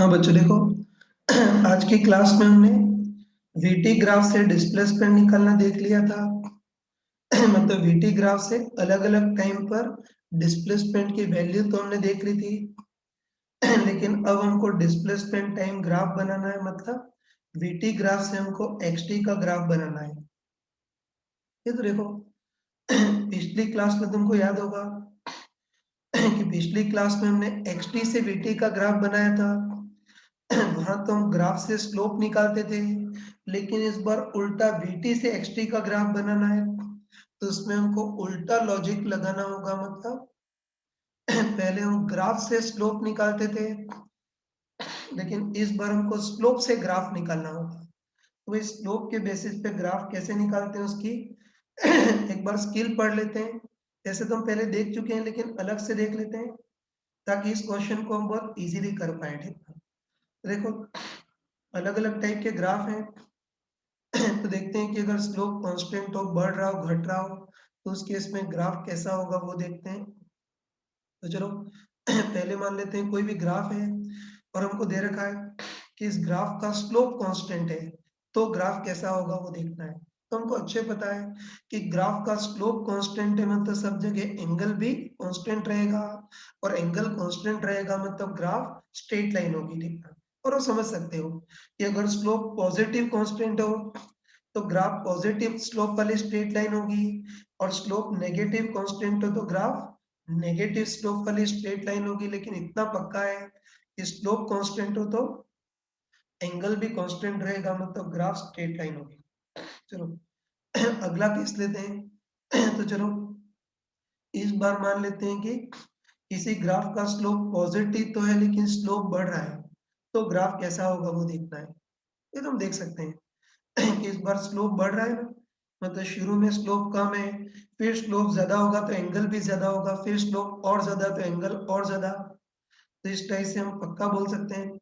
हाँ बच्चों देखो आज की क्लास में हमने वीटी ग्राफ से डिस्प्लेसमेंट निकालना देख लिया था। मतलब वीटी ग्राफ से अलग अलग टाइम पर डिस्प्लेसमेंट की वैल्यू तो हमने देख ली थी। लेकिन अब हमको डिस्प्लेसमेंट टाइम ग्राफ बनाना है, मतलब वीटी ग्राफ से हमको एक्सटी का ग्राफ बनाना है। ये तो देखो पिछली क्लास में तुमको याद होगा कि पिछली क्लास में हमने एक्सटी से वीटी का ग्राफ बनाया था। वहां तो हम ग्राफ से स्लोप निकालते थे, लेकिन इस बार उल्टा वीटी से एक्सटी का ग्राफ बनाना है, तो उसमें हमको उल्टा लॉजिक लगाना होगा। मतलब पहले हम ग्राफ से स्लोप निकालते थे, लेकिन इस बार हमको स्लोप से ग्राफ निकालना होगा। तो इस स्लोप के बेसिस पे ग्राफ कैसे निकालते हैं उसकी एक बार स्किल पढ़ लेते हैं। ऐसे तो हम पहले देख चुके हैं, लेकिन अलग से देख लेते हैं ताकि इस क्वेश्चन को हम बहुत इजीली कर पाए। ठीक है, देखो अलग अलग टाइप के ग्राफ हैं। तो देखते हैं कि अगर स्लोप कांस्टेंट हो, बढ़ रहा हो, घट रहा हो, तो उस केस में ग्राफ कैसा होगा वो देखते हैं। तो चलो पहले मान लेते हैं कोई भी ग्राफ है और हमको दे रखा है कि इस ग्राफ का स्लोप कांस्टेंट है, तो ग्राफ कैसा होगा वो देखना है। तो हमको अच्छे पता है कि ग्राफ का स्लोप कांस्टेंट है, मतलब सब जगह एंगल भी कांस्टेंट रहेगा, और एंगल कांस्टेंट रहेगा मतलब ग्राफ स्ट्रेट लाइन होगी। ठीक है, और वो समझ सकते हो कि अगर स्लोप पॉजिटिव कांस्टेंट हो तो ग्राफ पॉजिटिव स्लोप वाली स्ट्रेट लाइन होगी, और स्लोप नेगेटिव कांस्टेंट हो तो ग्राफ नेगेटिव स्लोप वाली स्ट्रेट लाइन होगी। लेकिन इतना पक्का है कि स्लोप कांस्टेंट हो तो एंगल भी कांस्टेंट रहेगा, मतलब ग्राफ स्ट्रेट लाइन होगी। चलो अगला केस लेते हैं। तो चलो इस बार मान लेते हैं कि किसी ग्राफ का स्लोप पॉजिटिव तो है लेकिन स्लोप बढ़ रहा है, तो ग्राफ कैसा होगा वो देखना है। ये तो हम देख सकते हैं कि इस बार स्लोप बढ़ रहा है ना, मतलब शुरू में स्लोप कम है, फिर स्लोप ज्यादा होगा तो एंगल भी ज्यादा होगा, फिर स्लोप और ज्यादा तो एंगल और ज्यादा। तो इस टाइप से हम पक्का बोल सकते हैं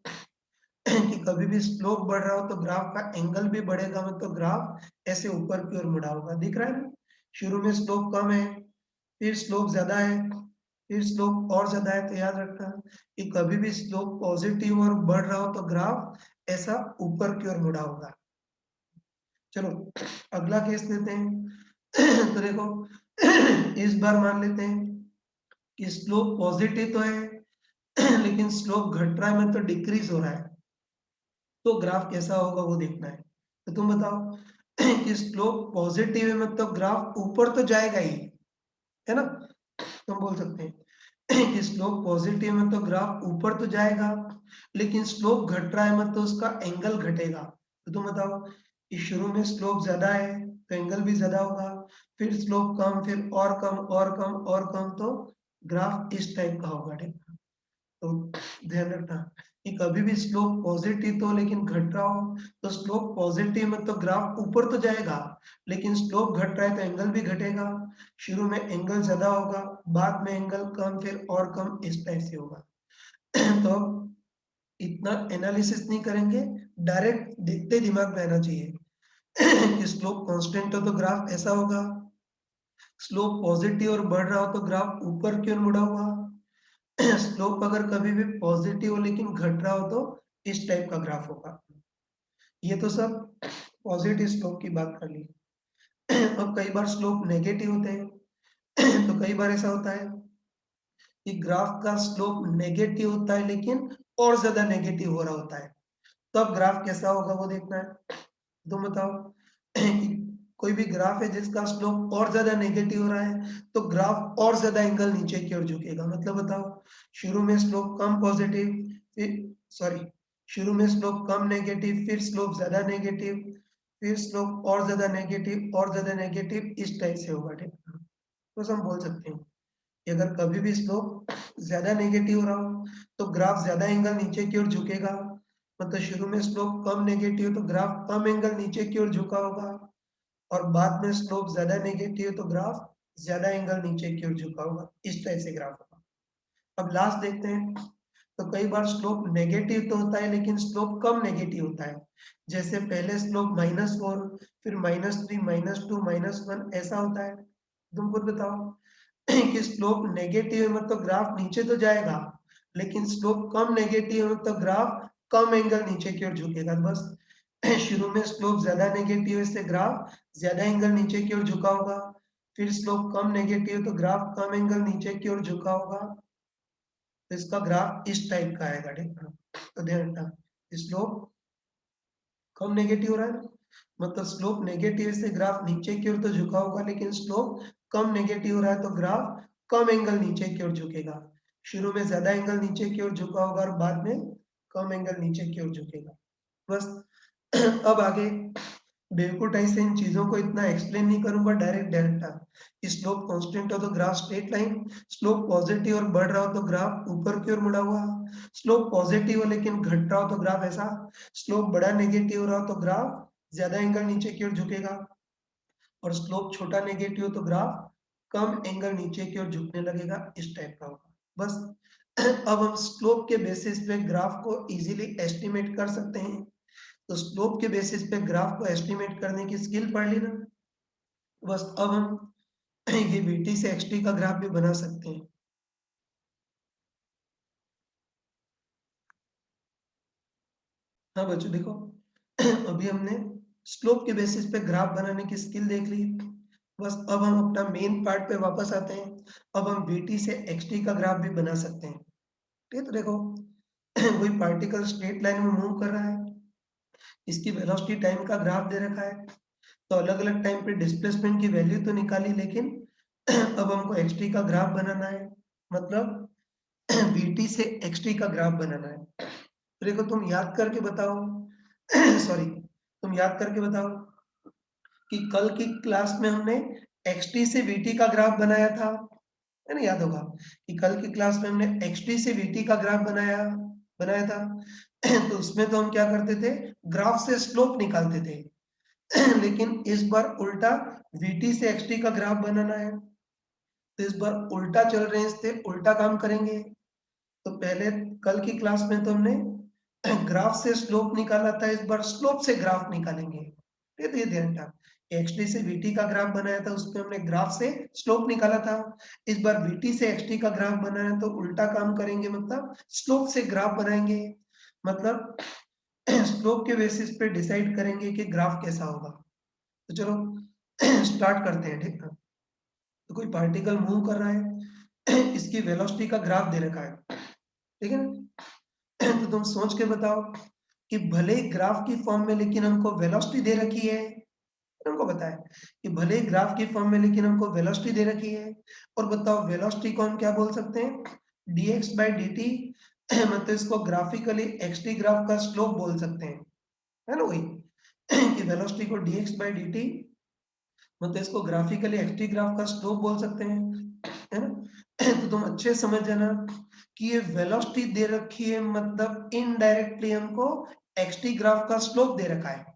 कि कभी भी स्लोप बढ़ रहा हो तो ग्राफ का एंगल भी बढ़ेगा, मतलब ग्राफ ऐसे ऊपर की ओर मुड़ा होगा। दिख रहा है ना, शुरू में स्लोप कम है, फिर स्लोप ज्यादा है, फिर स्लोप और ज्यादा है। तो याद रखना कि कभी भी स्लोप पॉजिटिव और बढ़ रहा हो तो ग्राफ ऐसा ऊपर की ओर मुड़ा होगा। चलो अगला केस लेते हैं। तो देखो इस बार मान लेते हैं कि स्लोप पॉजिटिव तो है लेकिन स्लोप घट रहा है, मतलब डिक्रीज हो रहा है, तो ग्राफ कैसा होगा वो देखना है। तो तुम बताओ कि स्लोप पॉजिटिव है मतलब ग्राफ ऊपर तो जाएगा ही, है ना। तुम बोल सकते हैं कि स्लोप पॉजिटिव है तो ग्राफ ऊपर तो जाएगा, लेकिन स्लोप घट रहा है मतलब उसका एंगल घटेगा। तो तुम बताओ कि शुरू में स्लोप ज्यादा है तो एंगल भी ज्यादा होगा, फिर स्लोप कम, फिर और कम और कम और कम, तो ग्राफ इस टाइप का होगा। ठीक है, तो ध्यान रखना कि कभी भी स्लोप पॉजिटिव तो लेकिन घट रहा हो, तो स्लोप पॉजिटिव मतलब ग्राफ ऊपर तो जाएगा, लेकिन स्लोप घट रहा है तो एंगल भी घटेगा। शुरू में एंगल ज्यादा होगा, बाद में एंगल कम, फिर और कम, इस टाइप से होगा। तो इतना एनालिसिस नहीं करेंगे, डायरेक्ट देखते दिमाग में आना चाहिए कि स्लोप कांस्टेंट हो तो ग्राफ ऐसा होगा, स्लोप पॉजिटिव और बढ़ रहा हो तो ग्राफ ऊपर की ओर मुड़ा हुआ, स्लोप अगर कभी भी पॉजिटिव हो लेकिन घट रहा हो तो इस टाइप का ग्राफ होगा। ये तो सब पॉजिटिव स्लोप की बात कर ली। अब कई बार स्लोप नेगेटिव होते हैं तो कई बार ऐसा होता है कि ग्राफ का स्लोप नेगेटिव होता है लेकिन और ज्यादा नेगेटिव हो रहा होता है, तो अब ग्राफ कैसा होगा वो देखना है। तुम बताओ कि कोई भी ग्राफ है जिसका स्लोप और ज्यादा नेगेटिव हो रहा है, तो ग्राफ और ज्यादा एंगल नीचे की ओर झुकेगा। मतलब बताओ शुरू में स्लोप कम पॉजिटिव, फिर सॉरी शुरू में स्लोप कम नेगेटिव, फिर स्लोप ज्यादा नेगेटिव, फिर स्लोप और ज्यादा नेगेटिव और ज्यादा नेगेटिव, इस टाइप से होगा। ठीक है, तो हम बोल सकते हैं कि अगर कभी भी स्लोप ज्यादा नेगेटिव हो रहा हो तो ग्राफ ज्यादा एंगल नीचे की ओर झुकेगा, मतलब शुरू में स्लोप कम नेगेटिव तो ग्राफ कम एंगल नीचे की ओर झुका होगा, और बाद में स्लोप ज्यादा नेगेटिव तो ग्राफ ज्यादा एंगल नीचे की ओर झुका होगा। इस टाइप से ग्राफ होगा। अब लास्ट देखते हैं। तो कई बार स्लोप नेगेटिव तो होता है लेकिन स्लोप कम नेगेटिव होता है, जैसे पहले स्लोप -4, फिर -3, -2, -1 ऐसा होता है। तुम खुद बताओ कि स्लोप नेगेटिव है मतलब ग्राफ नीचे तो जाएगा, लेकिन स्लोप कम नेगेटिव है मतलब ग्राफ कम एंगल नीचे की ओर झुकेगा। बस शुरू में स्लोप ज्यादा नेगेटिव है, इससे ग्राफ ज्यादा एंगल नीचे की ओर झुका होगा। फिर स्लोप कम नेगेटिव तो ग्राफ कम एंगल नीचे की ओर झुका होगा। तो इसका ग्राफ इस टाइप का आएगा, ठीक है। तो ध्यान रखना, स्लोप कम नेगेटिव हो रहा है ना, मतलब स्लोप नेगेटिव से ग्राफ नीचे की ओर तो झुका होगा, लेकिन स्लोप कम नेगेटिव हो रहा है तो ग्राफ कम एंगल नीचे की ओर झुकेगा। शुरू में ज्यादा एंगल नीचे की ओर झुका होगा और बाद में कम एंगल नीचे की ओर झुकेगा। बस अब आगे बेवकूटाई से इन चीजों को इतना एक्सप्लेन नहीं करूंगा, डायरेक्ट स्लोप कांस्टेंट हो तो graph straight line, slope positive और बढ़ रहा हो तो ग्राफ ऊपर की ओर मुड़ा हुआ, स्लोप पॉजिटिव हो लेकिन घट रहा हो तो ग्राफ ऐसा, स्लोप बड़ा नेगेटिव हो रहा हो तो ग्राफ ज्यादा एंगल नीचे की ओर झुकेगा, और स्लोप छोटा नेगेटिव हो तो ग्राफ कम एंगल नीचे की ओर झुकने लगेगा, इस टाइप का होगा। बस अब हम स्लोप के बेसिस पे ग्राफ को इजीली एस्टिमेट कर सकते हैं। तो स्लोप के बेसिस पे ग्राफ को एस्टिमेट करने की स्किल पढ़ ली ना, बस अब हम ये VT से XT का ग्राफ भी बना सकते हैं। हाँ बच्चों देखो, अभी हमने स्लोप के बेसिस पे ग्राफ बनाने की स्किल देख ली। बस अब हम अपना मेन पार्ट पे वापस आते हैं। अब हम VT से XT का ग्राफ भी बना सकते हैं। ठीक है, तो देखो कोई पार्टिकल स्ट्रेट लाइन में मूव कर रहा है, इसकी वेलोसिटी टाइम का ग्राफ दे रखा है, तो अलग अलग टाइम पे डिस्प्लेसमेंट की वैल्यू तो निकाली, लेकिन अब हमको XT का ग्राफ बनाना है, मतलब VT से XT का ग्राफ बनाना है। तो देखो तुम याद करके बताओ सॉरी, तुम याद करके बताओ कि कल की क्लास में हमने XT से VT का ग्राफ बनाया था, है ना, याद होगा कि कल की क्लास में हमने XT से VT का ग्राफ बनाया बनाया था। तो उसमें तो हम क्या करते थे, ग्राफ से स्लोप निकालते थे। लेकिन इस बार उल्टा VT से XT का ग्राफ बनाना है, तो इस बार उल्टा चल रहे हैं, इससे उल्टा काम करेंगे। तो पहले कल की क्लास में तो हमने ग्राफ से स्लोप निकाला था, इस बार स्लोप से ग्राफ निकालेंगे। ठीक है, ये ध्यान रखना, XT से VT का ग्राफ बनाया था, उसमें हमने ग्राफ से स्लोप निकाला था। इस बार VT से XT का ग्राफ बनाया तो उल्टा काम करेंगे, मतलब स्लोप से ग्राफ बनाएंगे, मतलब स्लोप के बेसिस पे डिसाइड करेंगे कि ग्राफ कैसा होगा। तो चलो स्टार्ट करते हैं, ठीक है। तो कोई पार्टिकल मूव कर रहा है, इसकी वेलोसिटी का ग्राफ दे रखा है, ठीक है ना। तो तुम सोच के बताओ कि भले ही ग्राफ की फॉर्म में लेकिन हमको वेलोसिटी दे रखी है, हमको बताया कि भले ही ग्राफ की फॉर्म में लेकिन हमको वेलोसिटी दे रखी है, और बताओ वेलोसिटी को हम क्या बोल सकते हैं, dx by dt, मतलब इसको ग्राफिकली XT ग्राफ का स्लोप बोल सकते हैं, है ना, वही कि वेलोसिटी को dx by dt, मतलब इसको ग्राफिकली XT ग्राफ का स्लोप बोल सकते हैं, है ना। तो तुम अच्छे समझ जाना कि ये वेलोसिटी दे रखी है, मतलब इनडायरेक्टली हमको XT ग्राफ का स्लोप दे रखा है।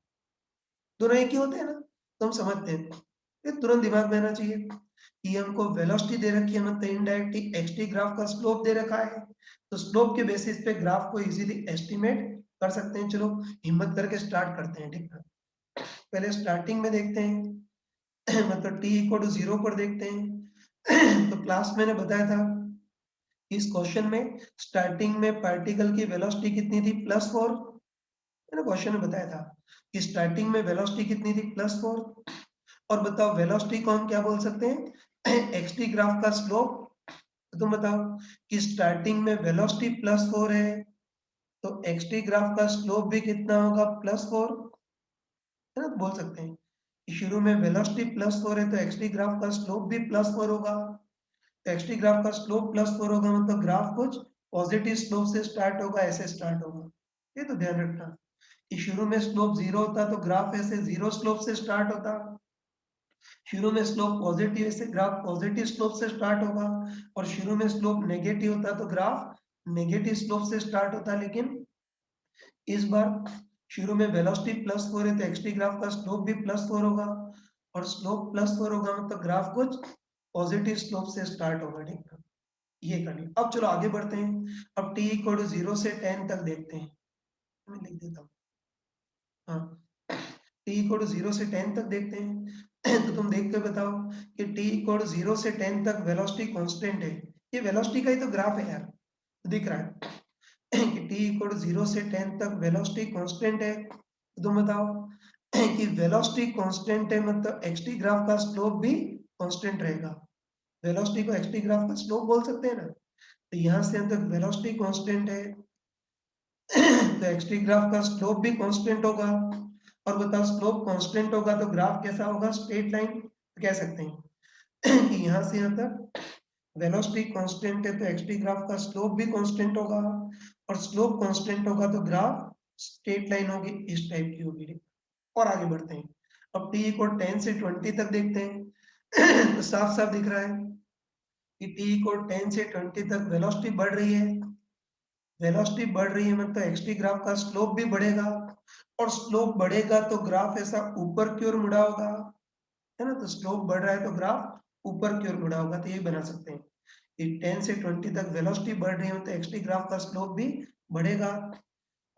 दोनों एक ही होते हैं ना, तो हम समझते हैं, ये तुरंत दिमाग में आना चाहिए कि हमको वेलोसिटी दे रखी है, मतलब इनडायरेक्टली XT ग्राफ का स्लोप दे रखा है, तो स्लोप के बेसिस पे ग्राफ को इजीली एस्टिमेट कर सकते हैं। चलो हिम्मत करके स्टार्ट करते हैं, ठीक है। पहले स्टार्टिंग में देखते हैं मतलब t इक्वल टू 0 पर देखते हैं। तो क्लास मैंने बताया था कि इस क्वेश्चन में स्टार्टिंग में पार्टिकल की वेलोसिटी कितनी थी, +4, मैंने क्वेश्चन में बताया था कि स्टार्टिंग में वेलोसिटी कितनी थी, +4। और बताओ वेलोसिटी को हम क्या बोल सकते हैं, XT ग्राफ का स्लोप। तो तुम बताओ कि स्टार्टिंग में वेलोसिटी +4 है, तो XT ग्राफ का स्लोप भी कितना होगा, +4, है ना, बोल सकते हैं कि शुरू में वेलोसिटी +4 है तो XT ग्राफ का स्लोप भी +4 होगा। तो XT ग्राफ का स्लोप +4 होगा, मतलब ग्राफ कुछ पॉजिटिव स्लोप से स्टार्ट होगा, ऐसे स्टार्ट होगा। ये तो ध्यान रखना कि शुरू में स्लोप 0 होता तो ग्राफ ऐसे 0 स्लोप से स्टार्ट होता, शुरू में स्लोप पॉजिटिव से ग्राफ पॉजिटिव स्लोप से स्टार्ट होगा, और शुरू में स्लोप नेगेटिव होता तो ग्राफ नेगेटिव स्लोप से स्टार्ट होता। लेकिन इस बार शुरू में वेलोसिटी +4 है तो XT ग्राफ का स्लोप भी +4 होगा, और स्लोप +4 होगा मतलब ग्राफ कुछ पॉजिटिव स्लोप से स्टार्ट होगा, ठीक है। ये करनी, अब चलो आगे बढ़ते हैं। अब t इक्वल टू 0 से 10 तक देखते हैं, मैं लिख देता हूँ, हाँ, t इक्वल टू 0 से 10 तक देखते हैं। तो तुम देख के बताओ कि t इक्वल टू 0 से 10 तक वेलोसिटी कांस्टेंट है, ये वेलोसिटी का ही तो ग्राफ है यार, दिख रहा है। कि t इक्वल टू 0 से 10 तक वेलोसिटी कांस्टेंट है, तो तुम बताओ कि वेलोसिटी कांस्टेंट है मतलब xt ग्राफ का स्लोप भी कांस्टेंट रहेगा। वेलोसिटी को xt ग्राफ का स्लोप बोल सकते हैं ना, तो यहाँ से यहाँ तक वेलोसिटी कांस्टेंट है तो xt ग्राफ का स्लोप भी कांस्टेंट होगा। और बताओ स्लोप कांस्टेंट होगा तो ग्राफ कैसा होगा, स्ट्रेट लाइन कह सकते हैं कि यहाँ से यहाँ तक वेलोसिटी कांस्टेंट है तो xt ग्राफ का स्लोप भी कांस्टेंट होगा, और स्लोप कांस्टेंट होगा तो ग्राफ स्ट्रेट लाइन होगी, इस टाइप की होगी। और आगे बढ़ते हैं, अब t को 10 से 20 तक देखते हैं तो साफ साफ दिख रहा है कि t को 10 से 20 तक वेलोसिटी बढ़ रही है। वेलोसिटी बढ़ रही है मतलब xt ग्राफ का स्लोप भी बढ़ेगा, और स्लोप बढ़ेगा तो ग्राफ ऐसा ऊपर की ओर मुड़ा होगा, है ना। तो स्लोप बढ़ रहा है तो ग्राफ ऊपर की ओर मुड़ा होगा, तो ये बना सकते हैं कि 10 से 20 तक वेलोसिटी बढ़ रही है तो xt ग्राफ का स्लोप भी बढ़ेगा,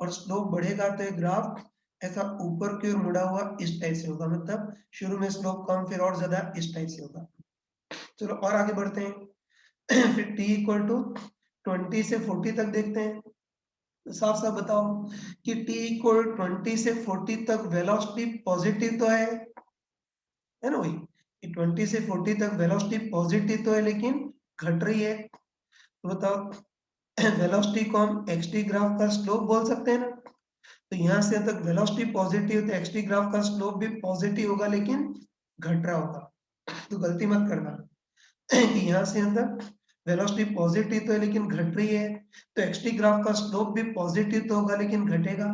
और स्लोप बढ़ेगा तो ये ग्राफ ऐसा ऊपर की ओर मुड़ा हुआ इस टाइप से होगा, मतलब शुरू में स्लोप कम फिर और ज्यादा इस टाइप से होगा। चलो और आगे बढ़ते हैं फिर t इक्वल टू 20 से 40 तक देखते हैं, तो साफ साफ बताओ कि t इक्वल 20 से 40 तक वेलोसिटी पॉजिटिव तो है ना, वही कि 20 से 40 तक वेलोसिटी पॉजिटिव तो है लेकिन घट रही है, तो बताओ वेलोसिटी को हम xt ग्राफ का स्लोप बोल सकते हैं ना। तो यहाँ से तक वेलोसिटी पॉजिटिव तो xt ग्राफ का स्लोप भी पॉजिटिव होगा लेकिन घट रहा होगा, तो गलती मत करना कि यहाँ से अंदर वेलोसिटी पॉजिटिव तो है लेकिन घट रही है, तो xt ग्राफ का स्लोप भी पॉजिटिव तो होगा लेकिन घटेगा।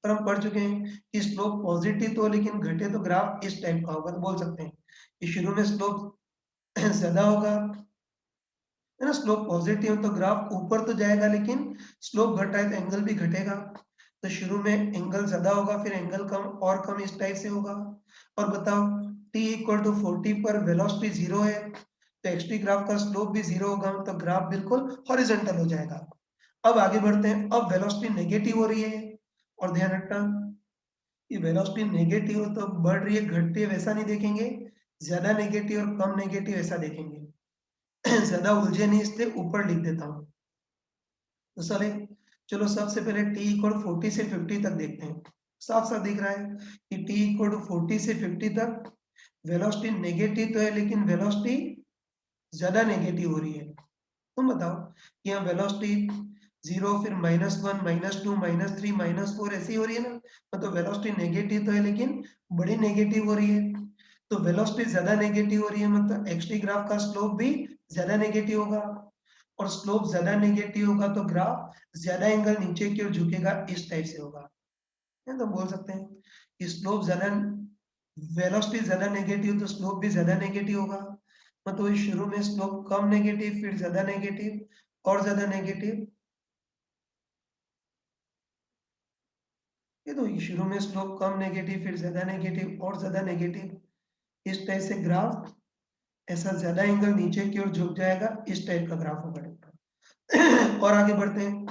पर हम पढ़ चुके हैं कि स्लोप पॉजिटिव तो लेकिन घटे तो ग्राफ इस टाइप का होगा, तो बोल सकते हैं कि शुरू में स्लोप ज्यादा होगा, है ना। स्लोप पॉजिटिव तो ग्राफ ऊपर तो जाएगा लेकिन स्लोप घटा है तो एंगल भी घटेगा, तो शुरू में एंगल ज्यादा होगा फिर एंगल कम और कम इस टाइप से होगा। और बताओ t इक्वल टू 40 पर वेलोसिटी 0 है तो xt ग्राफ का स्लोप भी 0 होगा, तो ग्राफ बिल्कुल हॉरिजॉन्टल हो जाएगा। अब आगे बढ़ते हैं, अब वेलोसिटी नेगेटिव हो रही है, और ध्यान रखना कि वेलोसिटी नेगेटिव हो तो बढ़ रही है घटती है वैसा नहीं देखेंगे, ज्यादा नेगेटिव और कम नेगेटिव ऐसा देखेंगे ज्यादा उलझे नहीं इसलिए ऊपर लिख देता हूँ। तो चले चलो सबसे पहले t इक्वल 40 से 50 तक देखते हैं, साफ साफ दिख रहा है कि t इक्वल टू 40 से 50 तक वेलोसिटी नेगेटिव तो है लेकिन वेलोसिटी ज्यादा नेगेटिव हो रही है। तुम बताओ कि यहाँ वेलोसिटी 0 फिर -1 -2 -3 -4 ऐसी हो रही है ना, मतलब वेलोसिटी नेगेटिव तो है लेकिन बड़ी नेगेटिव हो रही है। तो वेलोसिटी ज्यादा नेगेटिव हो रही है मतलब xt ग्राफ का स्लोप भी ज्यादा नेगेटिव होगा, और स्लोप ज्यादा नेगेटिव होगा तो ग्राफ ज्यादा एंगल नीचे की ओर झुकेगा इस टाइप से होगा, है तो बोल सकते हैं कि स्लोप ज्यादा वेलोसिटी ज्यादा नेगेटिव तो स्लोप भी ज्यादा नेगेटिव होगा, मतलब शुरू में स्लोप कम नेगेटिव फिर ज्यादा नेगेटिव और ज्यादा नेगेटिव, ये तो शुरू में स्लोप कम नेगेटिव फिर ज्यादा नेगेटिव और ज्यादा नेगेटिव इस टाइप से ग्राफ ऐसा ज्यादा एंगल नीचे की ओर झुक जाएगा, इस टाइप का ग्राफ होगा और आगे बढ़ते हैं,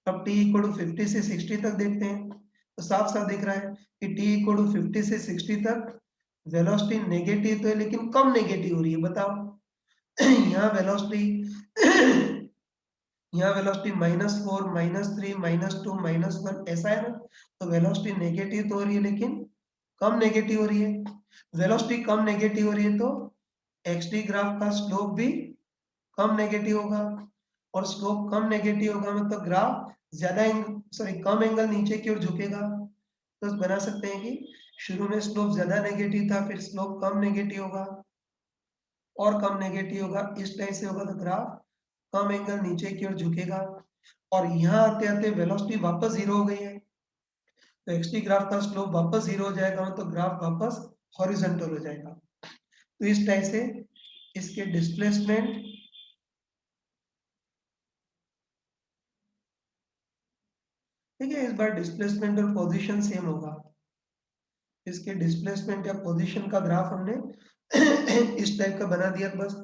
अब t इक्वल टू 50 से 60 तक देखते हैं, तो साफ साफ दिख रहा है कि t इक्वल टू 50 से 60 तक वेलोसिटी नेगेटिव तो है लेकिन कम नेगेटिव हो रही है। बताओ यहाँ वेलोसिटी यहाँ वेलोसिटी -4 -3 -2 -1 ऐसा है ना, तो वेलोसिटी नेगेटिव तो हो रही है लेकिन कम नेगेटिव हो रही है। वेलोसिटी कम नेगेटिव हो रही है तो xt ग्राफ का स्लोप भी कम नेगेटिव होगा, और स्लोप कम नेगेटिव होगा मतलब ग्राफ ज्यादा सॉरी कम एंगल नीचे की ओर झुकेगा, तो बना सकते हैं कि शुरू में स्लोप ज्यादा नेगेटिव था फिर स्लोप कम नेगेटिव होगा और कम नेगेटिव होगा इस टाइप से होगा, तो ग्राफ कम एंगल नीचे की ओर झुकेगा। और यहाँ आते आते वेलोसिटी वापस 0 हो गई है तो xt ग्राफ का स्लोप वापस 0 हो जाएगा, मतलब ग्राफ वापस हॉरिजॉन्टल हो जाएगा। तो इस टाइप से इसके डिस्प्लेसमेंट ठीक है, इस बार डिस्प्लेसमेंट और पोजीशन सेम होगा, इसके डिस्प्लेसमेंट या पोजीशन का ग्राफ हमने इस टाइप का बना दिया। बस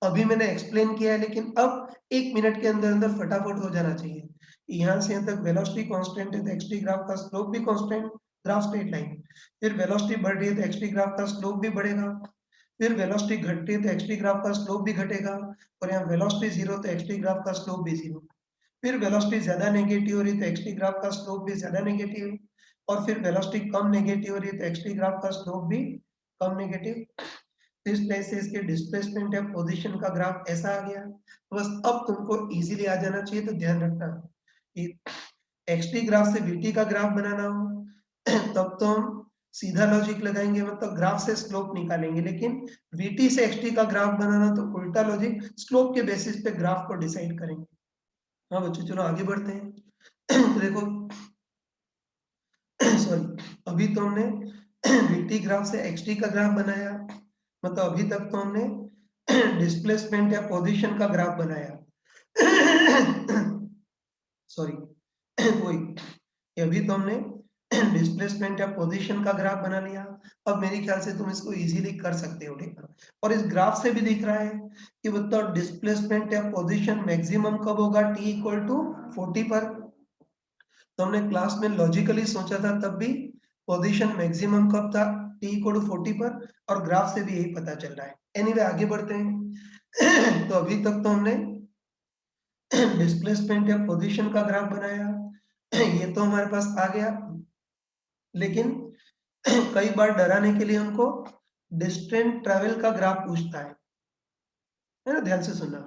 अभी मैंने एक्सप्लेन किया है लेकिन अब 1 मिनट के अंदर अंदर फटाफट हो जाना चाहिए। यहाँ से यहाँ तक वेलोसिटी कांस्टेंट है तो xt ग्राफ का स्लोप भी कांस्टेंट, ग्राफ स्ट्रेट लाइन। फिर वेलोसिटी बढ़ रही है तो xt ग्राफ का स्लोप भी बढ़ेगा, फिर वेलोसिटी घटती है तो xt ग्राफ का स्लोप भी घटेगा, और यहाँ वेलोसिटी 0 तो xt ग्राफ का स्लोप भी 0। फिर वेलोसिटी ज्यादा नेगेटिव हो रही है तो एक्सटी ग्राफ का स्लोप भी ज्यादा नेगेटिव, और फिर वेलोसिटी कम नेगेटिव हो रही है तो एक्सटी ग्राफ का स्लोप भी कम नेगेटिव। तो इस तरह से इसके डिस्प्लेसमेंट या पोजीशन का ग्राफ ऐसा आ गया। तो बस अब तुमको इजीली आ जाना चाहिए, तो ध्यान रखना कि एक्सटी ग्राफ से वीटी का ग्राफ बनाना हो तब तो हम सीधा लॉजिक लगाएंगे, मतलब ग्राफ से स्लोप निकालेंगे, लेकिन वीटी से एक्सटी का ग्राफ बनाना तो उल्टा लॉजिक, स्लोप के बेसिस पे ग्राफ को डिसाइड करेंगे। हाँ बच्चों चलो आगे बढ़ते हैं। तो देखो सॉरी, अभी तो हमने वीटी ग्राफ से एक्सटी का ग्राफ बनाया, मतलब अभी तक तो हमने डिस्प्लेसमेंट या पोजीशन का ग्राफ बनाया। सॉरी वही, अभी तो हमने डिस्प्लेसमेंट या पोजीशन का ग्राफ बना लिया। अब मेरे ख्याल से तुम इसको इजीली कर सकते हो, ठीक है। और इस ग्राफ से भी दिख रहा है कि बताओ डिस्प्लेसमेंट या पोजीशन मैक्सिमम कब होगा, t इक्वल टू 40 पर। तो हमने क्लास में लॉजिकली सोचा था तब भी पोजीशन मैक्सिमम कब था, t इक्वल टू 40 पर, और ग्राफ से भी यही पता चल रहा है। एनीवे आगे बढ़ते हैं। तो अभी तक तो हमने डिस्प्लेसमेंट या पोजीशन का ग्राफ बनाया, ये तो हमारे पास आ गया। लेकिन कई बार डराने के लिए हमको डिस्टेंस ट्रेवल का ग्राफ पूछता है ना, ध्यान से सुनना।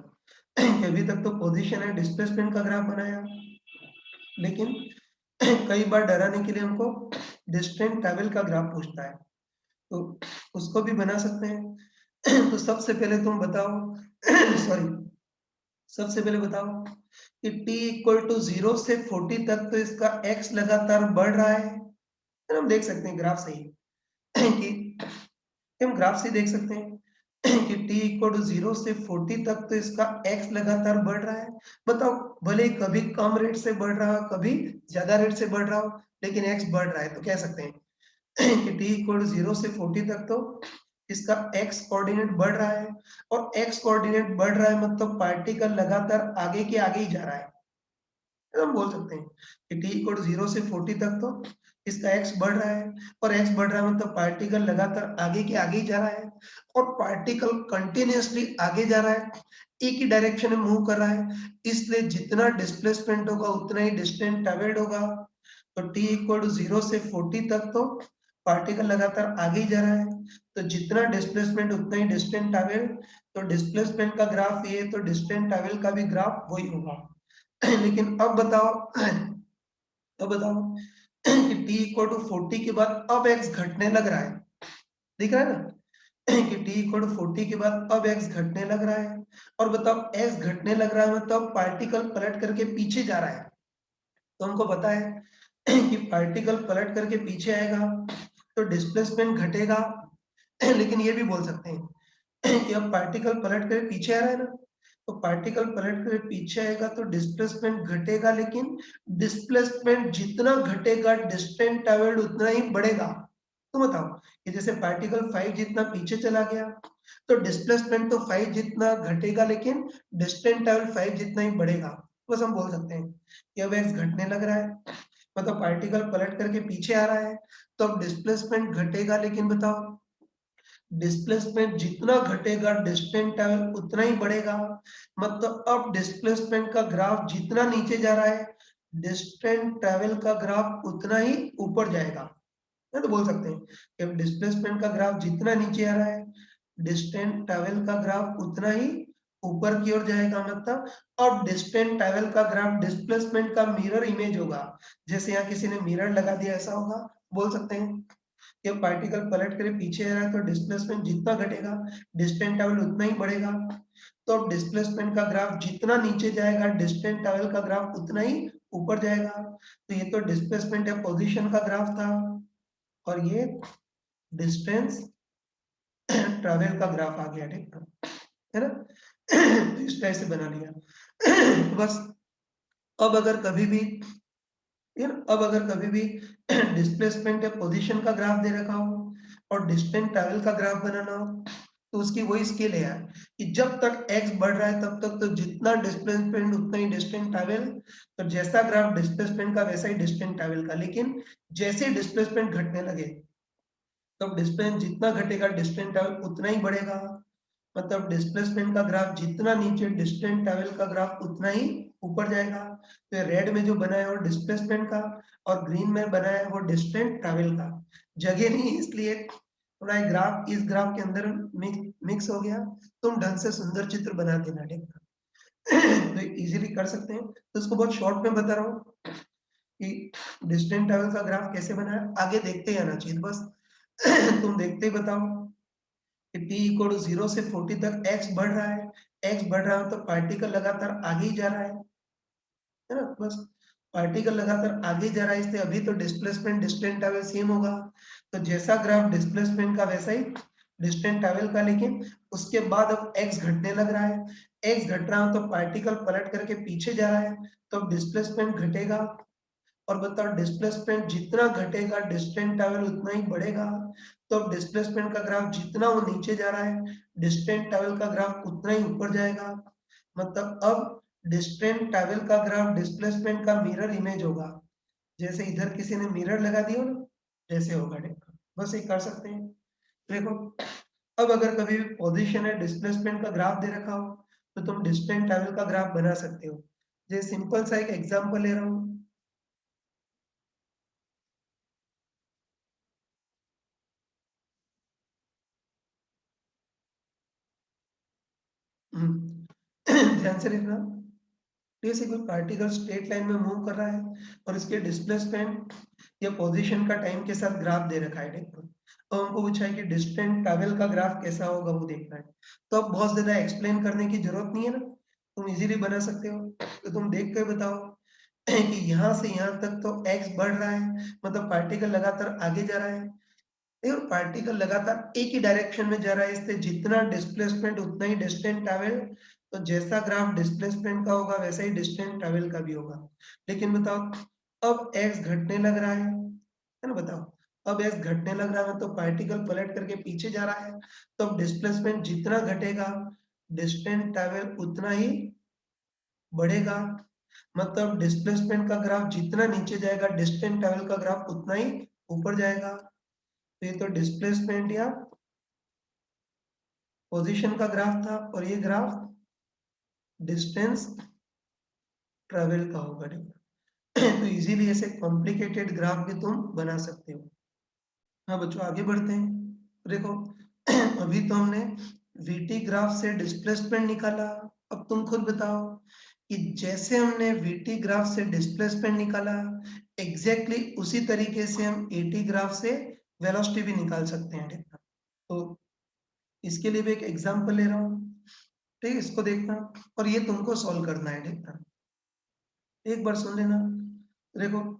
अभी तक तो पोजीशन है डिस्प्लेसमेंट का ग्राफ बनाया, लेकिन कई बार डराने के लिए हमको डिस्टेंस ट्रेवल का ग्राफ पूछता है, तो उसको भी बना सकते हैं। तो सबसे पहले तुम बताओ सॉरी, सबसे पहले बताओ कि t इक्वल टू 0 से 40 तक तो इसका x लगातार बढ़ रहा है। फिर हम देख सकते हैं ग्राफ से ही कि हम ग्राफ से देख सकते हैं कि t इक्वल टू 0 से 40 तक तो इसका x लगातार बढ़ रहा है। बताओ, भले ही कभी कम रेट से बढ़ रहा हो, कभी ज्यादा रेट से बढ़ रहा हो, लेकिन x बढ़ रहा है, तो कह सकते हैं कि t इक्वल टू 0 से 40 तक तो इसका x कोऑर्डिनेट बढ़ रहा है, और x कोऑर्डिनेट बढ़ रहा है मतलब पार्टिकल लगातार आगे के आगे ही जा रहा है। तो हम बोल सकते हैं कि t इक्वल टू 0 से 40 तक तो इसका x बढ़ रहा है, और x बढ़ रहा है मतलब पार्टिकल लगातार आगे के आगे ही जा रहा है, और पार्टिकल कंटिन्यूअसली आगे जा रहा है, एक ही डायरेक्शन में मूव कर रहा है, इसलिए जितना डिस्प्लेसमेंट होगा उतना ही डिस्टेंस ट्रैवल्ड होगा। तो t इक्वल टू 0 से 40 तक तो पार्टिकल लगातार आगे ही जा रहा है, तो जितना डिस्प्लेसमेंट उतना ही डिस्टेंस ट्रैवल। तो डिस्प्लेसमेंट का ग्राफ ये, तो डिस्टेंस ट्रैवल का भी ग्राफ वही होगा। लेकिन अब बताओ कि t इक्वल टू 40 के बाद अब x घटने लग रहा है, दिख रहा है ना कि t इक्वल टू 40 के बाद अब x घटने लग रहा है। और बताओ x घटने लग रहा है मतलब पार्टिकल पलट करके पीछे जा रहा है। तो हमको पता है कि पार्टिकल पलट करके पीछे आएगा तो डिस्प्लेसमेंट घटेगा। लेकिन ये भी बोल सकते हैं कि अब पार्टिकल पलट कर पीछे आ रहा है ना, तो पार्टिकल पलट कर पीछे आएगा तो डिस्प्लेसमेंट घटेगा, लेकिन डिस्प्लेसमेंट जितना घटेगा डिस्टेंस ट्रैवल्ड उतना ही बढ़ेगा। तो बताओ कि जैसे पार्टिकल 5 जितना पीछे चला गया तो डिस्प्लेसमेंट तो 5 जितना घटेगा, लेकिन डिस्टेंस ट्रैवल 5 जितना ही बढ़ेगा। बस हम बोल सकते हैं कि अब x घटने लग रहा है, मतलब पार्टिकल पलट करके पीछे आ रहा है, तो अब डिस्प्लेसमेंट घटेगा, लेकिन बताओ डिस्प्लेसमेंट जितना घटेगा डिस्टेंस ट्रैवल उतना ही बढ़ेगा। मतलब अब डिस्प्लेसमेंट का ग्राफ जितना नीचे जा रहा है डिस्टेंस ट्रैवल का ग्राफ उतना ही ऊपर जाएगा। तो बोल सकते हैं कि अब डिस्प्लेसमेंट का ग्राफ जितना नीचे आ रहा है डिस्टेंस ट्रैवल का ग्राफ उतना ही ऊपर की ओर जाएगा। मतलब अब डिस्टेंस ट्रैवल का ग्राफ डिस्प्लेसमेंट का मिरर इमेज होगा, जैसे यहाँ किसी ने मिरर लगा दिया ऐसा होगा। बोल सकते हैं कि पार्टिकल पलट कर पीछे आ रहा है तो डिस्प्लेसमेंट जितना घटेगा डिस्टेंस ट्रैवल उतना ही बढ़ेगा। तो अब डिस्प्लेसमेंट का ग्राफ जितना नीचे जाएगा डिस्टेंस ट्रैवल का ग्राफ उतना ही ऊपर जाएगा। तो ये तो डिस्प्लेसमेंट या पोजीशन का ग्राफ था, और ये डिस्टेंस ट्रैवल का ग्राफ आ गया, ठीक है ना। तो इस तरह से बना लिया। तो बस अब अगर कभी भी अब अगर कभी भी डिस्प्लेसमेंट या पोजीशन का ग्राफ दे रखा हो और डिस्टेंस ट्रैवल का ग्राफ बनाना हो, तो उसकी वही स्केल है यार कि जब तक x बढ़ रहा है तब तक तो जितना डिस्प्लेसमेंट उतना ही डिस्टेंस ट्रैवल। तो जैसा ग्राफ डिस्प्लेसमेंट का वैसा ही डिस्टेंस ट्रैवल का, लेकिन जैसे डिस्प्लेसमेंट घटने लगे तब डिस्टेंस जितना घटेगा डिस्टेंस ट्रैवल उतना ही बढ़ेगा। मतलब डिस्प्लेसमेंट का ग्राफ जितना नीचे डिस्टेंस ट्रैवल का ग्राफ उतना ही ऊपर जाएगा। तो रेड में जो बना है वो डिस्प्लेसमेंट का और ग्रीन में बना है वो डिस्टेंस ट्रैवल का। जगह नहीं है इसलिए थोड़ा ग्राफ इस ग्राफ के अंदर मिक्स हो गया। तुम ढंग से सुंदर चित्र बना देना, ठीक है। तो इजीली कर सकते हैं। तो इसको बहुत शॉर्ट में बता रहा हूँ कि डिस्टेंस ट्रैवल का ग्राफ कैसे बना है। आगे देखते ही आना चाहिए बस। तुम देखते ही बताओ कि t इक्वल टू 0 से 40 तक x बढ़ रहा है। x बढ़ रहा है तो पार्टिकल लगातार आगे ही जा रहा है ना। बस पार्टिकल लगातार आगे जा रहा है, इसलिए अभी तो डिस्प्लेसमेंट डिस्टेंस ट्रैवल सेम होगा। तो जैसा ग्राफ डिस्प्लेसमेंट का वैसा ही डिस्टेंस ट्रैवल का, लेकिन उसके बाद अब x घटने लग रहा है। x घट रहा है तो पार्टिकल पलट करके पीछे जा रहा है, तो डिस्प्लेसमेंट घटेगा। और बताओ डिस्प्लेसमेंट जितना घटेगा डिस्टेंस ट्रैवल उतना ही बढ़ेगा। तो अब डिस्प्लेसमेंट का ग्राफ जितना वो नीचे जा रहा है, डिस्टेंस ट्रैवल का ग्राफ उतना ही ऊपर जाएगा। मतलब अब डिस्टेंस ट्रैवल का ग्राफ डिस्प्लेसमेंट का मिरर इमेज होगा। जैसे इधर किसी ने मिरर लगा दिया ना, जैसे होगा। देखो बस ये कर सकते हैं। देखो अब अगर कभी भी पोजीशन है डिस्प्लेसमेंट का ग्राफ दे रखा हो तो तुम डिस्टेंस ट्रैवल का ग्राफ बना सकते हो। जैसे सिंपल सा एक एग्जांपल ले रहा हूँ। ध्यान से देखना। जैसे कोई पार्टिकल स्ट्रेट लाइन में मूव कर रहा है और इसके डिस्प्लेसमेंट या पोजीशन का टाइम के साथ ग्राफ दे रखा है, देखो। और हमको पूछा है कि डिस्टेंस ट्रैवल का ग्राफ कैसा होगा वो देखना है। तो अब बहुत ज्यादा एक्सप्लेन करने की जरूरत नहीं है ना, तुम इजीली बना सकते हो। तो तुम देख कर बताओ कि यहाँ से यहाँ तक तो x बढ़ रहा है, मतलब पार्टिकल लगातार आगे जा रहा है। देखो पार्टिकल लगातार एक ही डायरेक्शन में जा रहा है, इससे जितना डिस्प्लेसमेंट उतना ही डिस्टेंस ट्रैवल। तो जैसा ग्राफ डिस्प्लेसमेंट का होगा वैसा ही डिस्टेंस ट्रैवल का भी होगा। लेकिन बताओ अब x घटने लग रहा है ना। बताओ अब x घटने लग रहा है तो पार्टिकल पलट करके पीछे जा रहा है। तो अब डिस्प्लेसमेंट जितना घटेगा डिस्टेंस ट्रैवल उतना ही बढ़ेगा। मतलब डिस्प्लेसमेंट का ग्राफ जितना नीचे जाएगा डिस्टेंस ट्रैवल का ग्राफ उतना ही ऊपर जाएगा। तो ये तो डिस्प्लेसमेंट या पोजीशन का ग्राफ था और ये ग्राफ डिस्टेंस ट्रैवल का होगा। तो इजीली ऐसे कॉम्प्लिकेटेड ग्राफ भी तुम बना सकते हो। हाँ बच्चों आगे बढ़ते हैं। देखो अभी तो हमने वीटी ग्राफ से डिस्प्लेसमेंट निकाला। अब तुम खुद बताओ कि जैसे हमने वीटी ग्राफ से डिस्प्लेसमेंट निकाला एग्जैक्टली उसी तरीके से हम एटी ग्राफ से वेलोसिटी भी निकाल सकते हैं। देखना तो इसके लिए भी एक एग्जांपल ले रहा हूँ, ठीक है। इसको देखना और ये तुमको सॉल्व करना है। देखना एक बार सुन लेना। देखो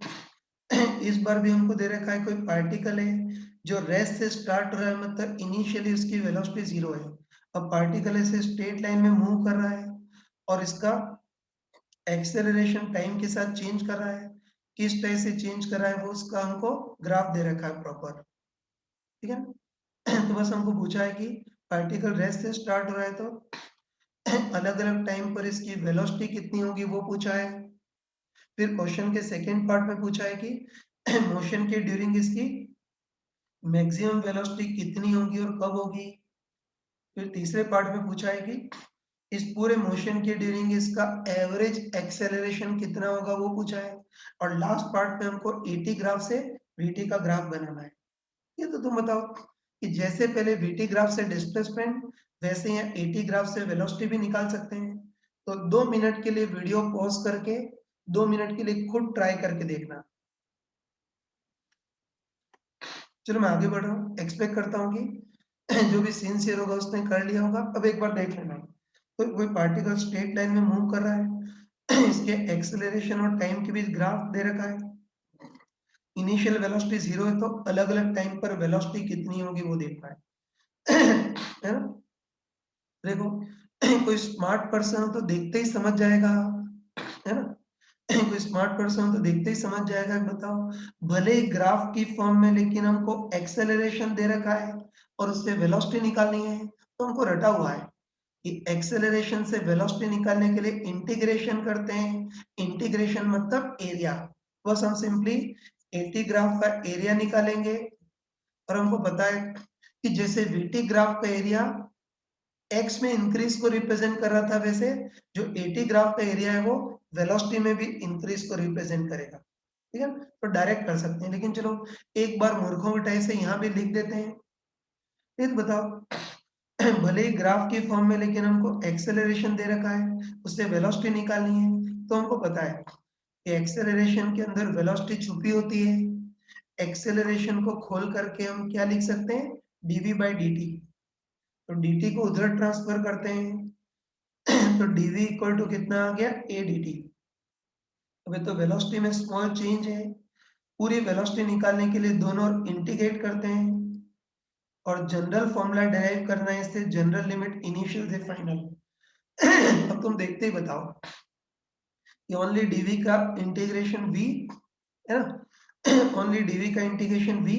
इस बार भी हमको दे रखा है कोई पार्टिकल है जो रेस्ट से स्टार्ट हो रहा है, मतलब इनिशियली उसकी वेलोसिटी 0 है। अब पार्टिकल ऐसे स्ट्रेट लाइन में मूव कर रहा है और इसका एक्सेलरेशन टाइम के साथ चेंज कर रहा है। किस तरह से चेंज कर रहा है वो उसका हमको ग्राफ दे रखा है प्रॉपर, ठीक है। तो बस हमको पूछा है कि पार्टिकल रेस्ट से स्टार्ट हो रहा है तो अलग अलग टाइम पर इसकी वेलोसिटी कितनी होगी वो पूछा है। फिर क्वेश्चन के सेकेंड पार्ट में पूछा है कि मोशन के ड्यूरिंग इसकी मैक्सिमम वेलोसिटी कितनी होगी और कब होगी। फिर तीसरे पार्ट में पूछा है कि इस पूरे मोशन के ड्यूरिंग इसका एवरेज एक्सेलरेशन कितना होगा वो पूछा है। और लास्ट पार्ट में हमको एटी ग्राफ से वीटी का ग्राफ बनाना है। ये तो तुम बताओ कि जैसे पहले वीटी ग्राफ से डिस्प्लेसमेंट वैसे यहाँ एटी ग्राफ से वेलोसिटी भी निकाल सकते हैं। तो 2 मिनट के लिए वीडियो पॉज करके 2 मिनट के लिए खुद ट्राई करके देखना। चलो मैं आगे बढ़ रहा हूँ। एक्सपेक्ट करता हूँ कि जो भी सिंसियर होगा उसने कर लिया होगा। अब एक बार देख लेना। तो कोई पार्टिकल स्ट्रेट लाइन में मूव कर रहा है इसके एक्सेलरेशन और टाइम के बीच ग्राफ दे रखा है। इनिशियल वेलोसिटी 0 है तो अलग अलग टाइम पर वेलोसिटी कितनी होगी वो देखना है ना। देखो कोई स्मार्ट पर्सन तो देखते ही समझ जाएगा, है ना। कोई स्मार्ट पर्सन तो देखते ही समझ जाएगा। बताओ भले ही ग्राफ की फॉर्म में लेकिन हमको एक्सेलरेशन दे रखा है और उससे वेलोसिटी निकालनी है। तो हमको रटा हुआ है कि एक्सेलरेशन से वेलोसिटी निकालने के लिए इंटीग्रेशन करते हैं। इंटीग्रेशन मतलब एरिया। बस हम सिंपली एटी ग्राफ का एरिया निकालेंगे। और हमको पता है कि जैसे वीटी ग्राफ का एरिया एक्स में इंक्रीज को रिप्रेजेंट कर रहा था, वैसे जो एटी ग्राफ का एरिया है वो वेलोसिटी में भी इंक्रीज को रिप्रेजेंट करेगा, ठीक है। तो डायरेक्ट कर सकते हैं, लेकिन चलो एक बार मूर्खों की टाइप से यहाँ भी लिख देते हैं। ये तो बताओ भले ही ग्राफ की फॉर्म में, लेकिन हमको एक्सेलरेशन दे रखा है, उससे वेलोसिटी निकालनी है। तो हमको पता है कि एक्सेलरेशन के अंदर वेलोसिटी छुपी होती है। एक्सेलरेशन को खोल करके हम क्या लिख सकते हैं, dv बाई dt। तो dt को उधर ट्रांसफर करते हैं तो dv इक्वल टू कितना आ गया, a dt। अबे तो वेलोसिटी में स्मॉल चेंज है, पूरी वेलोसिटी निकालने के लिए दोनों इंटीग्रेट करते हैं और जनरल फॉर्मूला डेराइव करना है इससे, जनरल लिमिट इनिशियल से फाइनल। अब तुम देखते ही बताओ कि ओनली dv का इंटीग्रेशन v है ना, ओनली dv का इंटीग्रेशन v,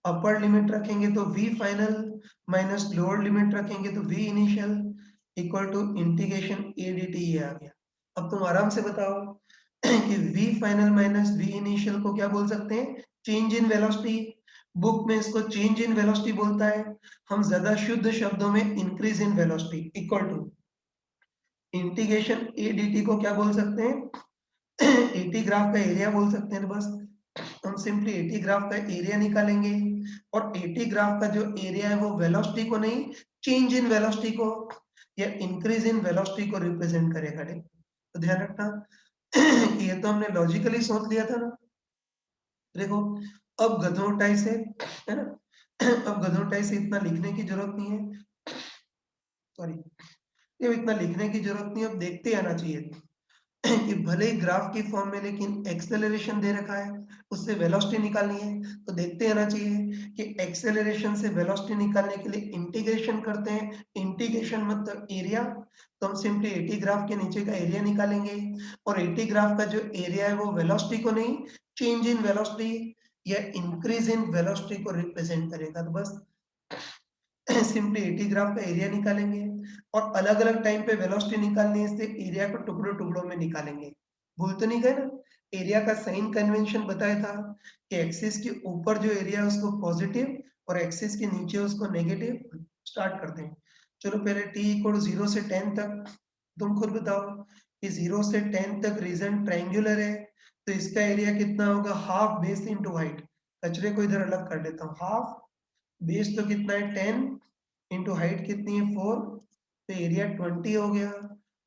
अपर लिमिट रखेंगे तो v final minus lower limit रखेंगे तो v initial equal to integration a dt, ये आ गया। अब तुम आराम से बताओ कि v final minus v initial को क्या बोल सकते हैं, चेंज इन वेलोसिटी। बुक में इसको चेंज इन वेलोसिटी बोलता है, हम ज्यादा शुद्ध शब्दों में increase in velocity equal to integration a dt को क्या बोल सकते हैं, एटी ग्राफ का एरिया बोल सकते हैं। बस हम सिंपली एटी ग्राफ का एरिया निकालेंगे और एटी ग्राफ का जो एरिया है वो वेलोसिटी को नहीं, चेंज इन वेलोसिटी को या इंक्रीज इन वेलोसिटी को रिप्रेजेंट करेगा। तो ध्यान रखना ये तो हमने लॉजिकली सोच लिया था ना। देखो अब गधोटाई से, है ना, अब गधोटाई से इतना लिखने की जरूरत नहीं है, सॉरी, ये इतना लिखने की जरूरत नहीं, अब देखते आना चाहिए कि भले ही ग्राफ की फॉर्म में, लेकिन एक्सेलरेशन दे रखा है, उससे वेलोसिटी निकालनी है। तो देखते आना चाहिए कि एक्सेलरेशन से वेलोसिटी निकालने के लिए इंटीग्रेशन करते हैं, इंटीग्रेशन मतलब एरिया। तो हम सिंपली एटी ग्राफ के नीचे का एरिया निकालेंगे और एटी ग्राफ का जो एरिया है वो वेलोसिटी को नहीं, चेंज इन वेलोसिटी या इंक्रीज इन वेलोसिटी को रिप्रेजेंट करेगा। तो बस सिंपली एटी ग्राफ का एरिया निकालेंगे और अलग अलग टाइम पे वेलोसिटी निकालनी है, इससे एरिया को टुकड़ों टुकड़ों में निकालेंगे। भूल तो नहीं गए ना, एरिया का साइन कन्वेंशन बताया था कि एक्सिस के ऊपर जो एरिया है उसको पॉजिटिव और एक्सिस के नीचे उसको नेगेटिव। स्टार्ट करते हैं, चलो पहले t इक्वल 0 से 10 तक। तुम खुद बताओ कि 0 से 10 तक रीजन ट्रायंगुलर है, तो इसका एरिया कितना होगा, हाफ बेस इनटू हाइट। कचरे को इधर अलग कर देता हूँ, हाफ बेस तो कितना है 10 इंटू हाइट कितनी है 4, तो एरिया 20 हो गया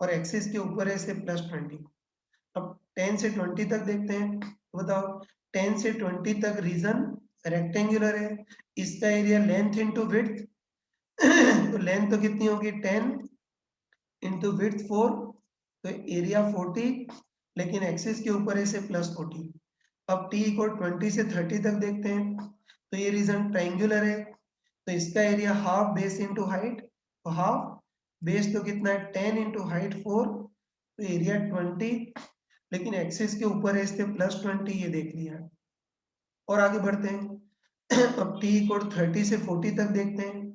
और एक्सिस के ऊपर है से +20। अब 10 से 20 तक देखते हैं, तो बताओ 10 से 20 तक रीजन रेक्टेंगुलर है, इसका एरिया लेंथ इंटू विड्थ तो लेंथ तो कितनी होगी 10 इंटू विड्थ 4, तो एरिया 40, लेकिन एक्सिस के ऊपर है से +40। अब t इक्वल 20 से 30 तक देखते हैं, तो ये रीजन ट्रायंगुलर है, तो इसका area half base into height, तो हाफ बेस तो कितना है 10 इंटू हाइट 4, तो एरिया 20, लेकिन एक्सिस के ऊपर है इससे +20, ये देख लिया। और आगे बढ़ते हैं अब t इक्वल 30 से 40 तक देखते हैं,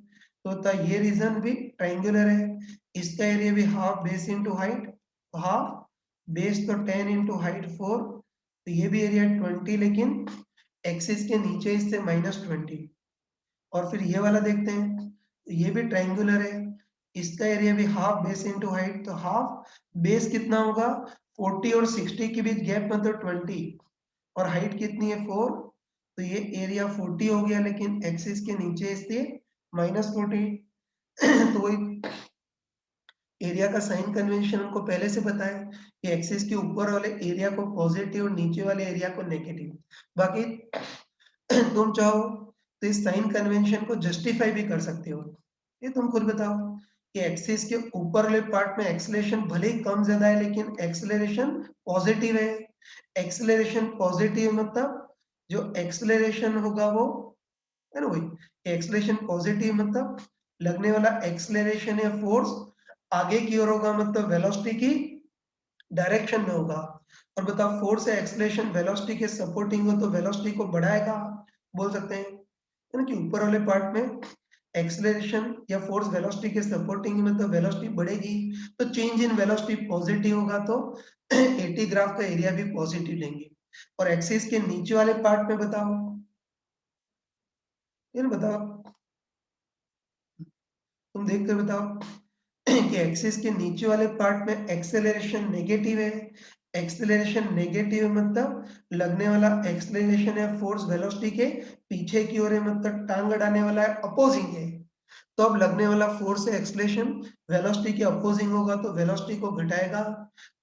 तो होता ये रीजन भी ट्रायंगुलर है, इसका एरिया भी half base into height, half base तो 10 इंटू हाइट 4, तो ये भी एरिया 20, लेकिन एक्सिस के नीचे इससे -20। और फिर ये वाला देखते हैं, तो ये भी ट्रायंगुलर है, इसका एरिया भी हाफ बेस इंटू हाइट, तो हाफ बेस कितना होगा 40 और 60 के बीच गैप मतलब 20, और हाइट कितनी है 4, तो ये एरिया 40 हो गया, लेकिन एक्सिस के नीचे इससे -40। तो वही एरिया का साइन कन्वेंशन हमको पहले से पता है कि एक्सिस के ऊपर वाले एरिया को पॉजिटिव और नीचे वाले एरिया को नेगेटिव। बाकी तुम चाहो तो इस साइन कन्वेंशन को जस्टिफाई भी कर सकते हो। ये तुम खुद बताओ कि एक्सिस के ऊपर वाले पार्ट में एक्सेलरेशन भले ही कम ज्यादा है, लेकिन एक्सेलरेशन पॉजिटिव है। एक्सेलरेशन पॉजिटिव मतलब जो एक्सेलरेशन होगा वो, है ना, वही एक्सेलरेशन पॉजिटिव मतलब लगने वाला एक्सेलरेशन या फोर्स आगे की ओर होगा, मतलब वेलोसिटी की डायरेक्शन में होगा। और बताओ फोर्स या एक्सेलरेशन वेलोसिटी के सपोर्टिंग हो तो वेलोसिटी को बढ़ाएगा, बोल सकते हैं, है ना, कि ऊपर वाले पार्ट में एक्सेलरेशन या फोर्स वेलोसिटी के सपोर्टिंग में तो वेलोसिटी बढ़ेगी, तो चेंज इन वेलोसिटी पॉजिटिव होगा, तो एटी ग्राफ का एरिया भी पॉजिटिव लेंगे। और एक्सिस के नीचे वाले पार्ट में बताओ, ये ना बताओ, तुम देख कर बताओ कि एक्सिस के नीचे वाले पार्ट में एक्सेलरेशन नेगेटिव है, एक्सेलरेशन नेगेटिव मतलब लगने वाला एक्सेलरेशन है फोर्स वेलोसिटी के पीछे की ओर है, मतलब टांग अड़ाने वाला है, अपोजिंग है। तो अब लगने वाला फोर्स है एक्सेलरेशन वेलोसिटी के अपोजिंग होगा तो वेलोसिटी को घटाएगा,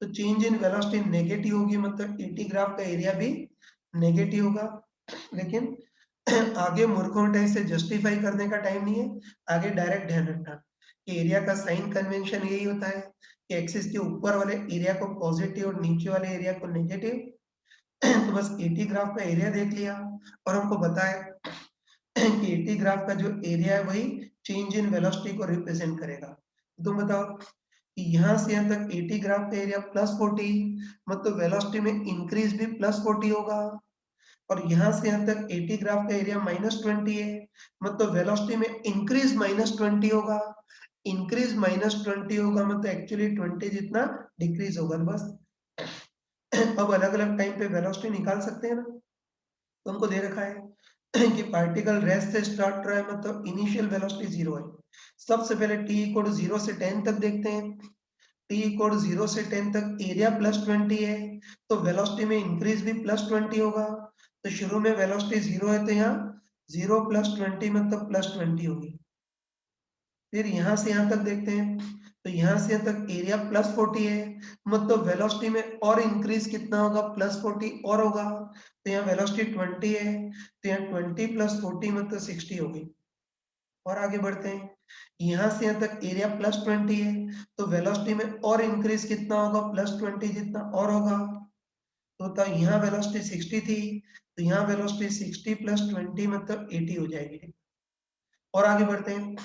तो चेंज इन वेलोसिटी नेगेटिव होगी, मतलब एटी ग्राफ का एरिया भी नेगेटिव होगा। लेकिन आगे मूर्खों टाइप से जस्टिफाई करने का टाइम नहीं है, आगे डायरेक्ट ध्यान रखना कि एरिया का साइन कन्वेंशन यही होता है कि एक्सिस के ऊपर वाले एरिया को पॉजिटिव और नीचे वाले एरिया को नेगेटिव। तो बस एटी ग्राफ का एरिया देख लिया और हमको बताया कि एटी ग्राफ का जो एरिया है वही चेंज इन वेलोसिटी को रिप्रेजेंट करेगा। तुम बताओ कि यहाँ से यहाँ तक एटी ग्राफ का एरिया +40, मतलब वेलोसिटी में इंक्रीज भी +40 होगा, और यहाँ से यहाँ तक एटी ग्राफ का एरिया -20 है, मतलब वेलोसिटी में इंक्रीज -20 होगा। इंक्रीज -20 होगा मतलब एक्चुअली 20 जितना डिक्रीज होगा। तो बस अब अलग अलग टाइम पे वेलोसिटी निकाल सकते हैं ना। तो हमको दे रखा है कि पार्टिकल रेस्ट से स्टार्ट रहा है, मतलब इनिशियल वेलोसिटी 0 है। सबसे पहले t इक्वल टू 0 से 10 तक देखते हैं। t इक्वल टू 0 से 10 तक एरिया +20 है, तो वेलोसिटी में इंक्रीज भी +20 होगा। तो शुरू में वेलोसिटी 0 है तो यहाँ 0 + 20 मतलब +20 होगी। फिर यहाँ से यहाँ तक देखते हैं, तो यहाँ से यहाँ तक एरिया +40 है, मतलब वेलोसिटी में और इंक्रीज कितना होगा, +40 और होगा। तो यहाँ वेलोसिटी 20 है, तो यहाँ 20 + 40 मतलब 60 होगी। और आगे बढ़ते हैं, यहाँ से यहाँ तक एरिया +20 है, तो वेलोसिटी में और इंक्रीज कितना होगा, +20 जितना और होगा। तो यहाँ वेलोसिटी 60 थी, तो यहाँ वेलोसिटी 60 + 20 मतलब 80 हो जाएगी। और आगे बढ़ते हैं,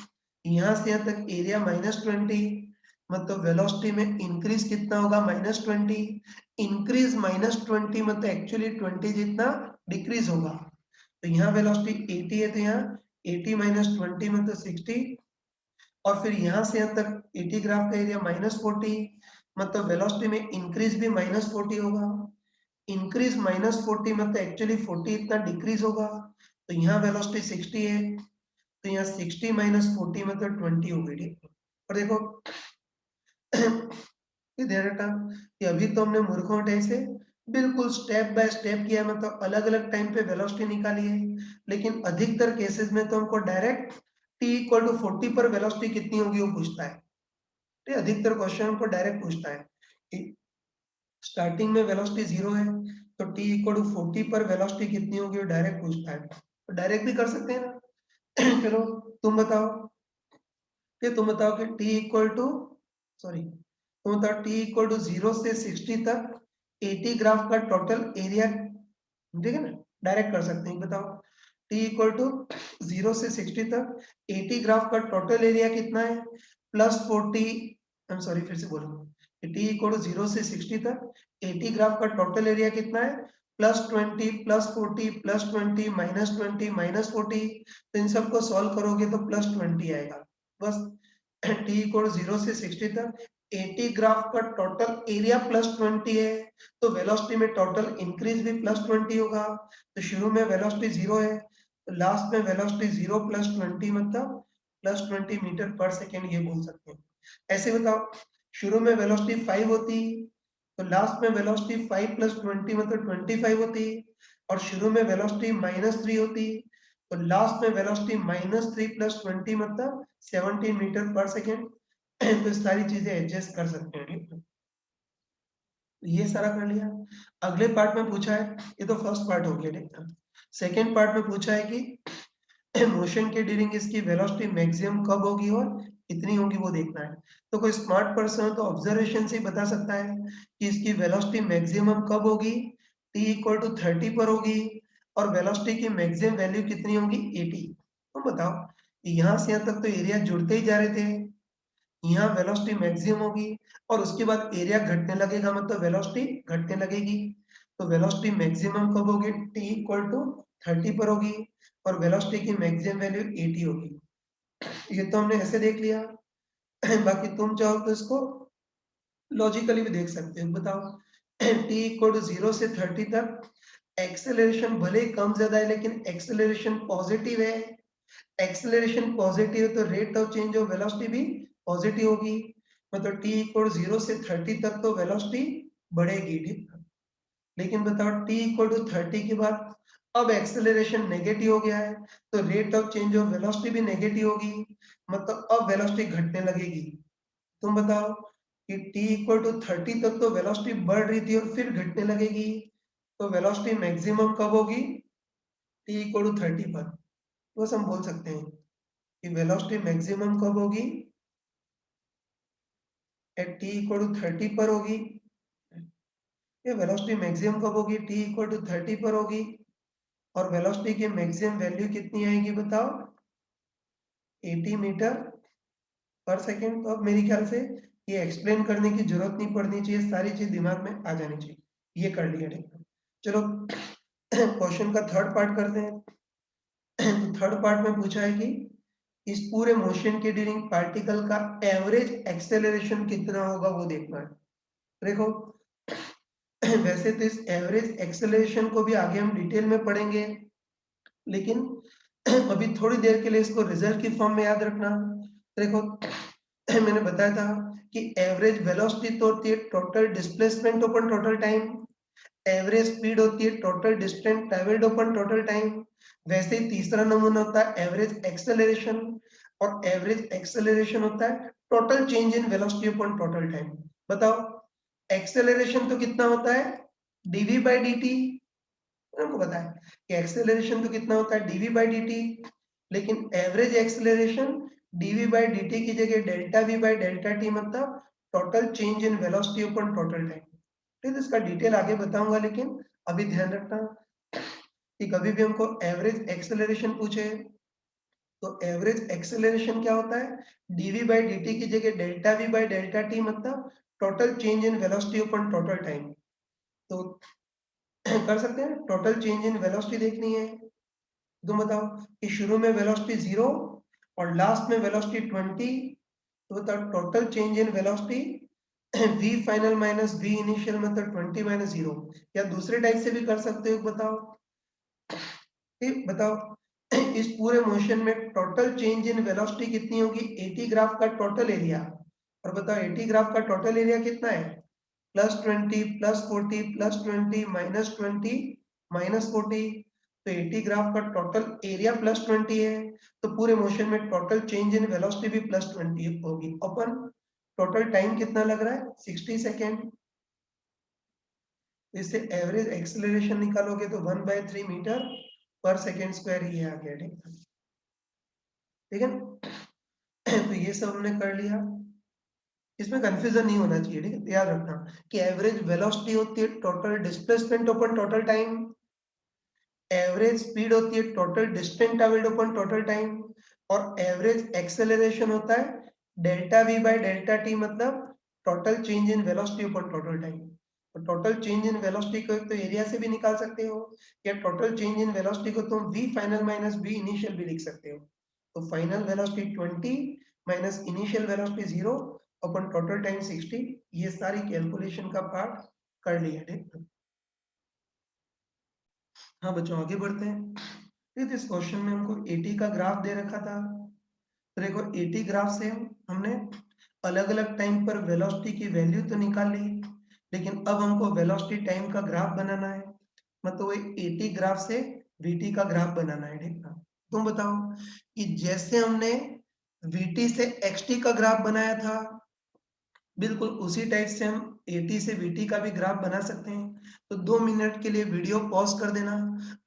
यहाँ से यहाँ तक एरिया -20, मतलब वेलोसिटी में इंक्रीज कितना होगा, -20। इंक्रीज -20 मतलब एक्चुअली 20 जितना डिक्रीज होगा। तो यहाँ वेलोसिटी 80 है, तो यहाँ 80 - 20 मतलब 60। और फिर यहाँ से यहाँ तक 80 ग्राफ का एरिया -40, मतलब वेलोसिटी में इंक्रीज भी -40 होगा। इंक्रीज -40 मतलब एक्चुअली 40 इतना डिक्रीज होगा। तो यहाँ वेलोसिटी 60 है, तो यहाँ 60 - 40 मतलब 20 हो गई। और देखो ये ध्यान रखना कि अभी तो हमने मूर्खों टाइप से बिल्कुल स्टेप बाय स्टेप किया, मतलब अलग अलग टाइम पे वेलोसिटी निकाली है। लेकिन अधिकतर केसेस में तो हमको डायरेक्ट t इक्वल टू 40 पर वेलोसिटी कितनी होगी वो पूछता है। ठीक है, अधिकतर क्वेश्चन हमको डायरेक्ट पूछता है कि स्टार्टिंग में वेलोसिटी 0 है, तो t इक्वल टू 40 पर वेलोसिटी कितनी होगी वो डायरेक्ट पूछता है। तो डायरेक्ट भी कर सकते हैं ना। चलो तुम बताओ कि t इक्वल टू सॉरी तुम बताओ t इक्वल टू 0 से 60 तक 80 ग्राफ का टोटल एरिया, ठीक है ना, डायरेक्ट कर सकते हैं। बताओ t इक्वल टू 0 से 60 तक 80 ग्राफ का टोटल एरिया कितना है, +40, आई एम सॉरी फिर से बोलो, t इक्वल टू 0 से 60 तक 80 ग्राफ का टोटल एरिया कितना है, +20 +40 +20 -20 -40। तो इन सबको सॉल्व करोगे तो +20 आएगा। बस t इक्वल 0 से 60 तक 80 ग्राफ का टोटल एरिया +20 है, तो वेलोसिटी में टोटल इंक्रीज भी +20 होगा। तो शुरू में वेलोसिटी 0 है, तो लास्ट में वेलोसिटी 0 + 20 मतलब +20 मीटर पर सेकेंड, ये बोल सकते हैं। ऐसे बताओ, शुरू में वेलोसिटी 5 होती, तो लास्ट में वेलोसिटी 5 + 20 मतलब 25 होती, और शुरू में वेलोसिटी -3 होती, तो लास्ट में वेलोसिटी -3 + 20 मतलब 17 मीटर पर सेकेंड। तो सारी चीजें एडजस्ट कर सकते हैं। ये सारा कर लिया। अगले पार्ट में पूछा है, ये तो फर्स्ट पार्ट हो गया, देखना सेकेंड पार्ट में पूछा है कि मोशन के ड्यूरिंग इसकी वेलोसिटी मैक्सिमम कब होगी और कितनी होगी वो देखना है। तो कोई स्मार्ट पर्सन हो तो ऑब्जर्वेशन से ही बता सकता है कि इसकी वेलोसिटी मैक्सिमम कब होगी, t इक्वल टू 30 पर होगी, और वेलोसिटी की मैक्सिमम वैल्यू कितनी होगी, 80। तो बताओ, यहाँ से यहाँ तक तो एरिया जुड़ते ही जा रहे थे, यहाँ वेलोसिटी मैक्सिमम होगी और उसके बाद एरिया घटने लगेगा, मतलब वेलोसिटी घटने लगेगी। तो वेलोसिटी मैक्सिमम कब होगी, t इक्वल टू 30 पर होगी, और वेलोसिटी की मैक्सिमम वैल्यू 80 होगी। ये तो हमने ऐसे देख लिया। बाकी तुम चाहो तो इसको लॉजिकली भी देख सकते हो। बताओ t इक्वल टू 0 से 30 तक एक्सेलरेशन भले ही कम ज्यादा है लेकिन एक्सेलरेशन पॉजिटिव है। एक्सेलरेशन पॉजिटिव है तो rate of change of velocity भी पॉजिटिव होगी। मतलब t इक्वल 0 से 30 तक तो वेलोसिटी बढ़ेगी, ठीक। लेकिन बताओ t इक्वल टू 30 के बाद अब एक्सेलरेशन नेगेटिव हो गया है, तो rate of change of velocity भी नेगेटिव होगी, मतलब अब वेलोसिटी घटने लगेगी। तुम बताओ कि t इक्वल टू 30 तक तो वेलोसिटी बढ़ रही थी और फिर घटने लगेगी, तो वेलोसिटी मैक्सिमम कब होगी? t इक्वल टू 30 पर। बस हम बोल सकते हैं कि वेलोसिटी मैक्सिमम कब होगी? एट t इक्वल टू 30 पर होगी। ये वेलोसिटी मैक्सिमम कब होगी? t इक्वल टू 30 पर होगी। और वेलोसिटी की मैक्सिमम वैल्यू कितनी आएगी बताओ? 80 मीटर पर सेकेंड। तो अब मेरे ख्याल से ये एक्सप्लेन करने की जरूरत नहीं पड़नी चाहिए, सारी चीज दिमाग में आ जानी चाहिए। ये कर लिया, ठीक है। चलो क्वेश्चन का थर्ड पार्ट करते हैं। तो थर्ड पार्ट में पूछा है कि इस पूरे मोशन के ड्यूरिंग पार्टिकल का एवरेज एक्सेलरेशन कितना होगा वो देखना है। देखो वैसे तो इस एवरेज एक्सेलरेशन को भी आगे हम डिटेल में पढ़ेंगे, लेकिन अभी थोड़ी देर के लिए इसको रिजल्ट की फॉर्म में याद रखना। देखो मैंने बताया था कि एवरेज वेलोसिटी तो होती है total displacement upon total time, average speed होती है total distance travelled upon total time. वैसे ही तीसरा नमूना होता है एवरेज एक्सेलरेशन, और एवरेज एक्सेलरेशन होता है total change in velocity upon total time. बताओ एक्सेलरेशन तो कितना होता है? D v by d t. हमको पता है कि एक्सेलरेशन तो कितना होता है? D v by d t. लेकिन average acceleration d v by d t की जगह delta v by delta t, मतलब total change in velocity upon total time. ठीक है, इसका डिटेल आगे बताऊंगा, लेकिन अभी ध्यान रखना कि कभी भी हमको एवरेज एक्सेलरेशन पूछे तो एवरेज एक्सेलरेशन क्या होता है? डीवी बाई डी टी की जगह delta v by delta t, मतलब total change in velocity upon total time. तो कर सकते हैं, टोटल चेंज इन वेलोसिटी देखनी है। तुम बताओ कि शुरू में वेलोसिटी 0 और लास्ट में वेलोसिटी 20, तो बताओ total change in velocity v final minus v initial, मतलब 20 माइनस 0। या दूसरे टाइप से भी कर सकते हो। बताओ ठीक, बताओ इस पूरे मोशन में टोटल चेंज इन वेलोसिटी कितनी होगी? 80 ग्राफ का टोटल एरिया। और बताओ 80 ग्राफ का टोटल एरिया कितना है? +20 +40 +20 -20 -40। तो 80 ग्राफ का टोटल एरिया +20 है, तो पूरे मोशन में टोटल चेंज इन वेलोसिटी भी +20 होगी। अपन टोटल टाइम कितना लग रहा है? 60 सेकेंड। इससे एवरेज एक्सेलरेशन निकालोगे तो 1/3 मीटर पर सेकेंड स्क्वायर ही आ गया। ठीक है तो ये सब हमने कर लिया, इसमें कंफ्यूजन नहीं होना चाहिए। ठीक है, याद रखना कि एवरेज वेलोसिटी होती है total displacement upon total time, average speed होती है total distance travelled upon total time, और एवरेज एक्सेलरेशन होता है delta v by delta t, मतलब total change in velocity upon total time. तो टोटल चेंज इन वेलोसिटी को तो area से भी निकाल सकते हो, या टोटल चेंज इन वेलोसिटी को तुम v final minus v initial भी लिख सकते हो। तो final velocity 20 minus initial velocity 0 अपन टोटल टाइम 60। ये सारी कैलकुलेशन का पार्ट कर लिया। ठीक, हाँ बच्चों आगे बढ़ते हैं। ठीक, इस क्वेश्चन में हमको 80 का ग्राफ दे रखा था। तो देखो 80 ग्राफ से हमने अलग अलग टाइम पर वेलोसिटी की वैल्यू तो निकाल ली, लेकिन अब हमको वेलोसिटी टाइम का ग्राफ बनाना है, मतलब वो 80 ग्राफ से vt का ग्राफ बनाना है। ठीक है, तुम बताओ कि जैसे हमने vt से xt का ग्राफ बनाया था, बिल्कुल उसी टाइप से हम 80 से vt का भी ग्राफ बना सकते हैं। तो 2 मिनट के लिए वीडियो पॉज कर देना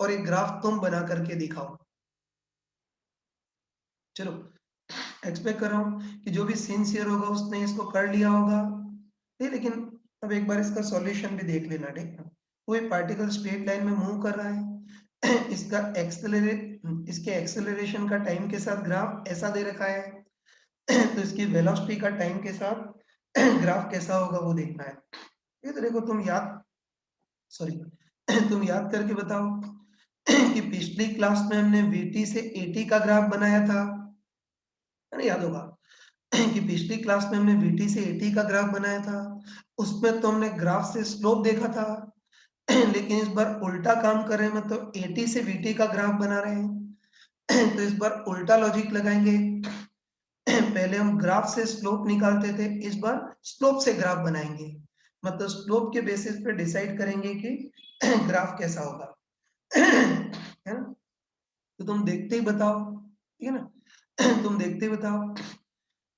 और एक ग्राफ तुम बना करके दिखाओ। चलो, एक्सपेक्ट कर रहा हूँ कि जो भी सिंसियर होगा उसने इसको कर लिया होगा। नहीं, लेकिन अब एक बार इसका सॉल्यूशन भी देख लेना। ठीक है, कोई पार्टिकल स्ट्रेट लाइन में मूव कर रहा है इसका इसके एक्सेलरेशन का टाइम के साथ ग्राफ ऐसा दे रखा है तो इसकी वेलोसिटी का टाइम के साथ ग्राफ कैसा होगा वो देखना है। ये तो देखो तुम याद, सॉरी तुम याद करके बताओ कि पिछली क्लास में हमने vt से 80 का ग्राफ बनाया था, है ना? याद होगा कि पिछली क्लास में हमने vt से 80 का ग्राफ बनाया था, उसमें तो हमने ग्राफ से स्लोप देखा था लेकिन इस बार उल्टा काम कर रहे हैं, मतलब 80 से vt का ग्राफ बना रहे हैं तो इस बार उल्टा लॉजिक लगाएंगे पहले हम ग्राफ से स्लोप निकालते थे, इस बार स्लोप से ग्राफ बनाएंगे। मतलब स्लोप के बेसिस पे डिसाइड करेंगे कि ग्राफ कैसा होगा। है ना? तो तुम देखते ही बताओ, ठीक है ना? तुम देखते ही बताओ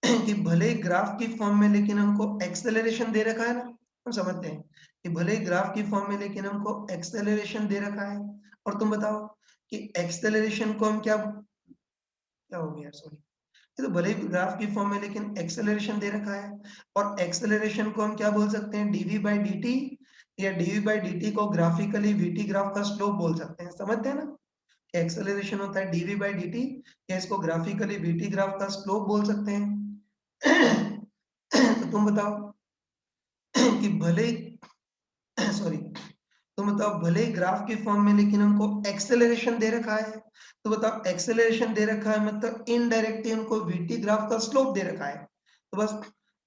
कि भले ही ग्राफ की फॉर्म में लेकिन हमको एक्सेलरेशन दे रखा है ना, हम समझते हैं कि भले ही ग्राफ की फॉर्म में लेकिन हमको एक्सेलरेशन दे रखा है। और तुम बताओ कि एक्सेलरेशन को हम क्या हो गया, सॉरी, ये तो भले ही ग्राफ की फॉर्म में लेकिन एक्सेलरेशन दे रखा है। और एक्सेलरेशन को हम क्या बोल सकते हैं, डीवी बाई डी, या डीवी बाई डी को ग्राफिकली वीटी ग्राफ का स्लोप बोल सकते हैं। समझते हैं ना, एक्सेलरेशन होता है डीवी बाई डी, या इसको ग्राफिकली वीटी ग्राफ का स्लोप बोल सकते हैं। तो तुम बताओ कि भले सॉरी, तो बताओ भले ही ग्राफ की फॉर्म में लेकिन हमको एक्सेलरेशन दे रखा है, तो बताओ एक्सेलरेशन दे रखा है मतलब इनडायरेक्टली हमको वीटी ग्राफ का स्लोप दे रखा है। तो बस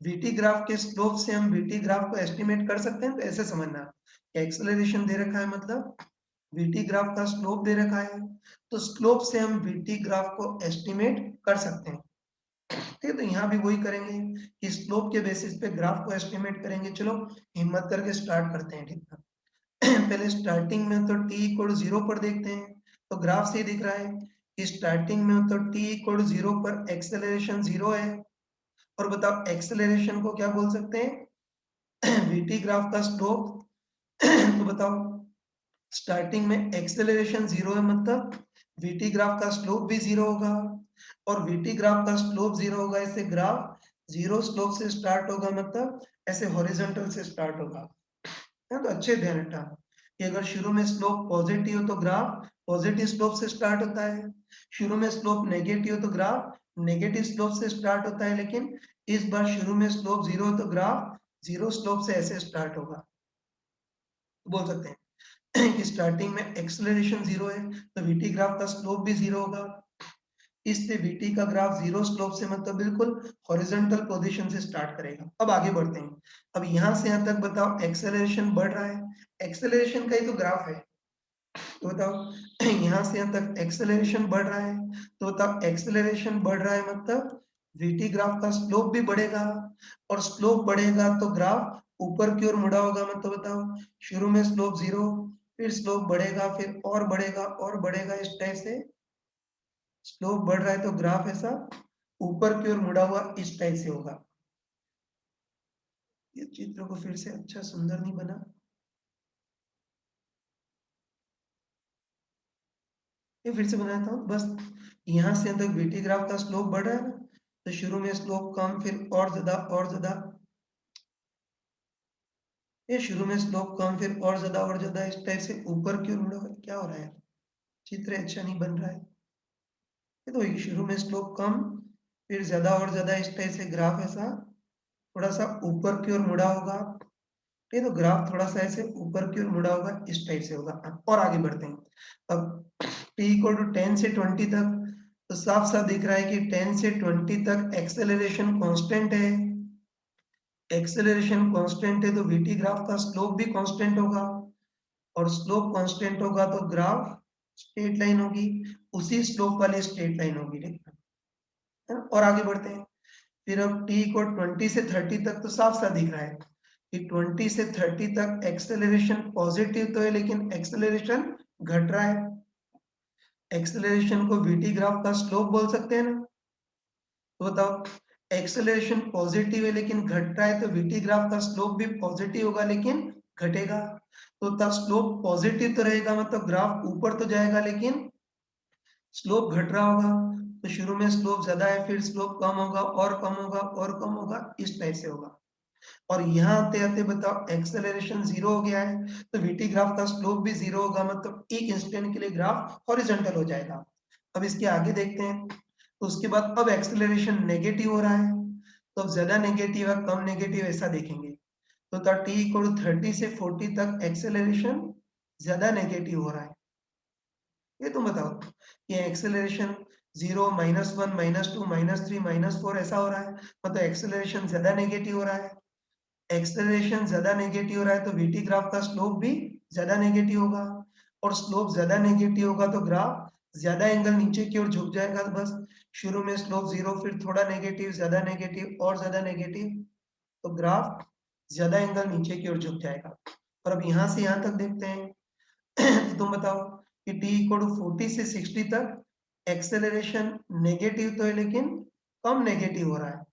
वीटी ग्राफ के स्लोप से हम वीटी ग्राफ को एस्टिमेट कर सकते हैं। तो ऐसे समझना कि एक्सेलरेशन दे रखा है मतलब वीटी ग्राफ का स्लोप दे रखा है, तो स्लोप से हम वीटी ग्राफ को एस्टिमेट कर सकते हैं। ठीक है, तो यहाँ भी वही करेंगे कि स्लोप के बेसिस पे ग्राफ को एस्टिमेट करेंगे। चलो हिम्मत करके स्टार्ट करते हैं, ठीक है। पहले स्टार्टिंग में तो t इक्वल 0 पर देखते हैं, तो ग्राफ से ही दिख रहा है कि स्टार्टिंग में तो t इक्वल 0 पर एक्सेलरेशन 0 है। और बताओ एक्सेलरेशन को क्या बोल सकते हैं, vt ग्राफ का स्लोप। तो बताओ स्टार्टिंग में एक्सेलरेशन 0 है मतलब vt ग्राफ का स्लोप भी 0 होगा। और vt ग्राफ का स्लोप 0 होगा, ऐसे ग्राफ 0 स्लोप से स्टार्ट होगा मतलब ऐसे हॉरिजॉन्टल से स्टार्ट होगा। है, तो अच्छे ध्यान रखना कि अगर शुरू में स्लोप पॉजिटिव हो तो ग्राफ पॉजिटिव स्लोप से स्टार्ट होता है, शुरू में स्लोप नेगेटिव हो तो ग्राफ नेगेटिव स्लोप से स्टार्ट होता है। लेकिन इस बार शुरू में स्लोप 0 हो तो ग्राफ 0 स्लोप से ऐसे स्टार्ट होगा। तो बोल सकते हैं कि स्टार्टिंग में एक्सेलरेशन 0 है तो वीटी ग्राफ का स्लोप भी 0 होगा। इससे वीटी का ग्राफ 0 स्लोप से मतलब बिल्कुल हॉरिजॉन्टल पोजीशन से स्टार्ट करेगा। अब आगे बढ़ते हैं। अब यहां से यहां तक बताओ एक्सेलरेशन बढ़ रहा है, एक्सेलरेशन का ही तो ग्राफ है। तो बताओ यहाँ से यहाँ तक एक्सेलरेशन बढ़ रहा है, तो बताओ एक्सेलरेशन बढ़ रहा है मतलब वीटी ग्राफ का स्लोप भी बढ़ेगा। और स्लोप बढ़ेगा तो ग्राफ ऊपर की ओर मुड़ा होगा। मतलब बताओ शुरू में स्लोप 0, फिर स्लोप बढ़ेगा, फिर और बढ़ेगा और बढ़ेगा, इस टाइप से स्लोप बढ़ रहा है तो ग्राफ ऐसा ऊपर की ओर मुड़ा हुआ इस टाइप से होगा। ये चित्र को फिर से अच्छा सुंदर नहीं बना, ये फिर से बनाता हूँ। बस यहाँ से तक वीटी ग्राफ का स्लोप बढ़ रहा है ना, तो शुरू में स्लोप कम, फिर और ज्यादा और ज्यादा, ये शुरू में स्लोप कम फिर और ज्यादा इस टाइप से ऊपर की ओर मुड़ा हुआ है। क्या हो रहा है, चित्र अच्छा नहीं बन रहा है। ये तो शुरू में स्लोप कम फिर ज्यादा और ज्यादा इस टाइप से ग्राफ ऐसा थोड़ा सा ऊपर की ओर मुड़ा होगा। ये तो ग्राफ थोड़ा सा ऐसे ऊपर की ओर मुड़ा होगा इस टाइप से होगा। और आगे बढ़ते हैं। अब t इक्वल टू 10 से 20 तक तो साफ साफ दिख रहा है कि 10 से 20 तक एक्सेलरेशन कांस्टेंट है। एक्सेलरेशन कांस्टेंट है तो वीटी ग्राफ का स्लोप भी कांस्टेंट होगा। और स्लोप कांस्टेंट होगा तो ग्राफ स्ट्रेट लाइन होगी, उसी स्लोप वाली स्ट्रेट लाइन होगी, ठीक है। और आगे बढ़ते हैं। फिर अब t को 20 से 30 तक तो साफ साफ दिख रहा है कि 20 से 30 तक एक्सेलरेशन पॉजिटिव तो है लेकिन एक्सेलरेशन घट रहा है। एक्सेलरेशन को वीटी ग्राफ का स्लोप बोल सकते हैं ना। तो बताओ एक्सेलरेशन पॉजिटिव है लेकिन घट रहा है तो वीटी ग्राफ का स्लोप भी पॉजिटिव होगा लेकिन घटेगा। तो तब स्लोप पॉजिटिव तो रहेगा मतलब ग्राफ ऊपर तो जाएगा लेकिन स्लोप घट रहा होगा। तो शुरू में स्लोप ज्यादा है, फिर स्लोप कम होगा और कम होगा और कम होगा, इस टाइप से होगा। और यहाँ आते आते बताओ एक्सेलरेशन 0 हो गया है तो वीटी ग्राफ का स्लोप भी 0 होगा मतलब एक इंस्टेंट के लिए ग्राफ हॉरिजॉन्टल हो जाएगा। अब इसके आगे देखते हैं। तो उसके बाद अब एक्सेलरेशन नेगेटिव हो रहा है, तो अब ज्यादा नेगेटिव है कम नेगेटिव ऐसा देखेंगे। तो टी इक्वल 30 से 40 तक एक्सेलरेशन ज्यादा नेगेटिव हो रहा है। ये तुम बताओ ये एक्सेलरेशन 0 -1 -2 -3 -4 ऐसा हो रहा है मतलब एक्सेलरेशन ज्यादा नेगेटिव हो रहा है। एक्सेलरेशन ज्यादा नेगेटिव हो रहा है तो वीटी ग्राफ का स्लोप भी ज्यादा नेगेटिव होगा। और स्लोप ज्यादा नेगेटिव होगा तो ग्राफ ज्यादा एंगल नीचे की ओर झुक जाएगा। तो बस शुरू में स्लोप 0 फिर थोड़ा नेगेटिव ज्यादा नेगेटिव और ज्यादा नेगेटिव, तो ग्राफ ज्यादा एंगल नीचे की ओर झुक जाएगा। और अब यहाँ से यहाँ तक देखते हैं। तो तुम बताओ कि t इक्वल टू 40 से 60 तक एक्सेलरेशन नेगेटिव तो है लेकिन कम नेगेटिव हो रहा है।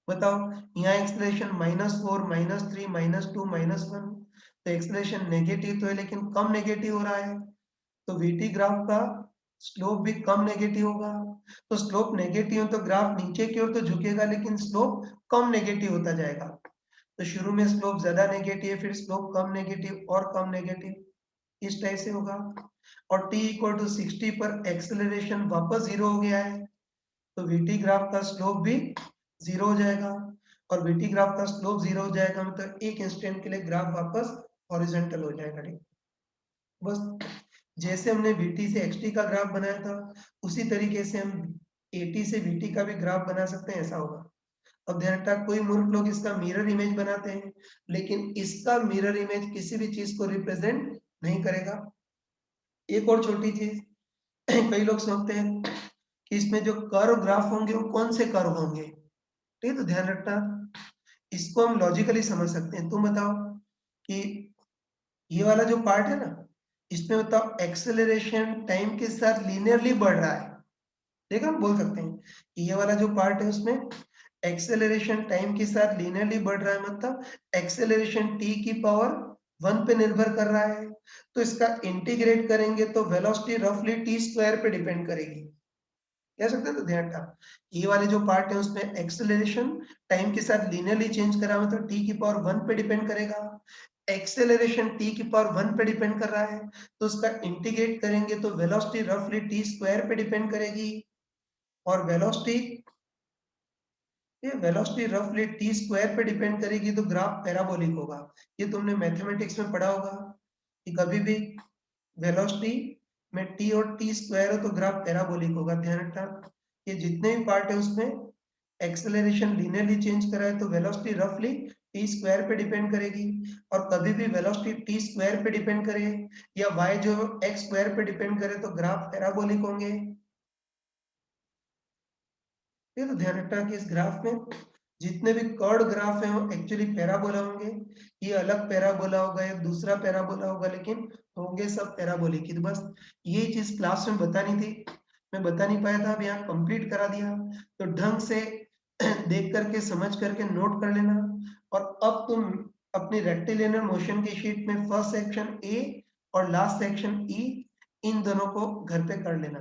बताओ यहाँ एक्सेलरेशन -4 -3 -2 -1, तो एक्सेलरेशन नेगेटिव तो है लेकिन कम नेगेटिव हो रहा है, तो वीटी ग्राफ का स्लोप भी कम नेगेटिव होगा। तो स्लोप नेगेटिव तो ग्राफ नीचे की ओर तो झुकेगा लेकिन स्लोप कम नेगेटिव होता जाएगा। तो शुरू में स्लोप ज्यादा नेगेटिव है, फिर स्लोप कम नेगेटिव और कम नेगेटिव, इस टाइप से होगा। और t इक्वल टू 60 पर एक्सेलरेशन वापस जीरो हो गया है, तो वीटी ग्राफ का स्लोप भी जीरो हो जाएगा। और वीटी ग्राफ का स्लोप जीरो हो जाएगा मतलब एक इंस्टेंट के लिए ग्राफ वापस हॉरिजॉन्टल हो जाएगा। ठीक, बस जैसे हमने वीटी से एक्सटी का ग्राफ बनाया था उसी तरीके से हम एटी से वीटी का भी ग्राफ बना सकते हैं, ऐसा होगा। अब ध्यान रखना, कोई मूर्ख लोग इसका मिरर इमेज बनाते हैं लेकिन इसका मिरर इमेज किसी भी चीज को रिप्रेजेंट नहीं करेगा। एक और छोटी चीज, कई लोग सोचते हैं कि इसमें जो कर्व ग्राफ होंगे वो कौन से कर्व होंगे। ठीक है, तो ध्यान रखना, इसको हम लॉजिकली समझ सकते हैं। तुम बताओ कि ये वाला जो पार्ट है ना, इसमें बताओ एक्सेलरेशन टाइम के साथ लीनियरली बढ़ रहा है। ठीक है, हम बोल सकते हैं कि ये वाला जो पार्ट है उसमें एक्सेलरेशन टाइम के साथ लीनियरली बढ़ रहा है, मतलब एक्सेलरेशन टी की पावर 1 पे निर्भर कर रहा है। तो इसका इंटीग्रेट करेंगे तो वेलोसिटी रफली टी स्क्वायर पे डिपेंड करेगी, कह सकते हैं। तो ध्यान रखना, ये वाले जो पार्ट है उसमें एक्सेलरेशन टाइम के साथ लीनियरली चेंज कर रहा है, मतलब टी की पावर 1 पे डिपेंड करेगा। एक्सेलरेशन टी की पावर 1 पे डिपेंड कर रहा है, तो उसका इंटीग्रेट करेंगे तो वेलोसिटी रफली टी स्क्वायर पे डिपेंड करेगी। और वेलोसिटी रफली टी स्क्वायर पे डिपेंड करेगी तो ग्राफ पैराबोलिक होगा। ये तुमने मैथमेटिक्स में पढ़ा होगा कि कभी भी वेलोसिटी में टी और टी स्क्वायर हो तो ग्राफ पैराबोलिक होगा। ध्यान रखना, ये जितने भी पार्ट है उसमें एक्सेलरेशन लीनियरली चेंज करा है तो वेलोसिटी रफली टी स्क्वायर पे डिपेंड करेगी। और कभी भी वेलोसिटी टी स्क्वायर पे डिपेंड करे या y जो एक्स स्क्वायर पे डिपेंड करे तो ग्राफ पैराबोलिक होंगे। ये तो ध्यान रखना कि इस ग्राफ में जितने भी कर्ड ग्राफ हैं वो एक्चुअली पैराबोला होंगे। ये अलग पैराबोला होगा, ये दूसरा पैराबोला होगा, लेकिन होंगे सब पैराबोलिक ही। तो बस ये चीज क्लास में बतानी थी, मैं बता नहीं पाया था, अब यहाँ कंप्लीट करा दिया। तो ढंग से देख करके समझ करके नोट कर लेना। और अब तुम अपनी रेक्टिलिनियर मोशन की शीट में फर्स्ट सेक्शन ए और लास्ट सेक्शन ई इन दोनों को घर पे कर लेना।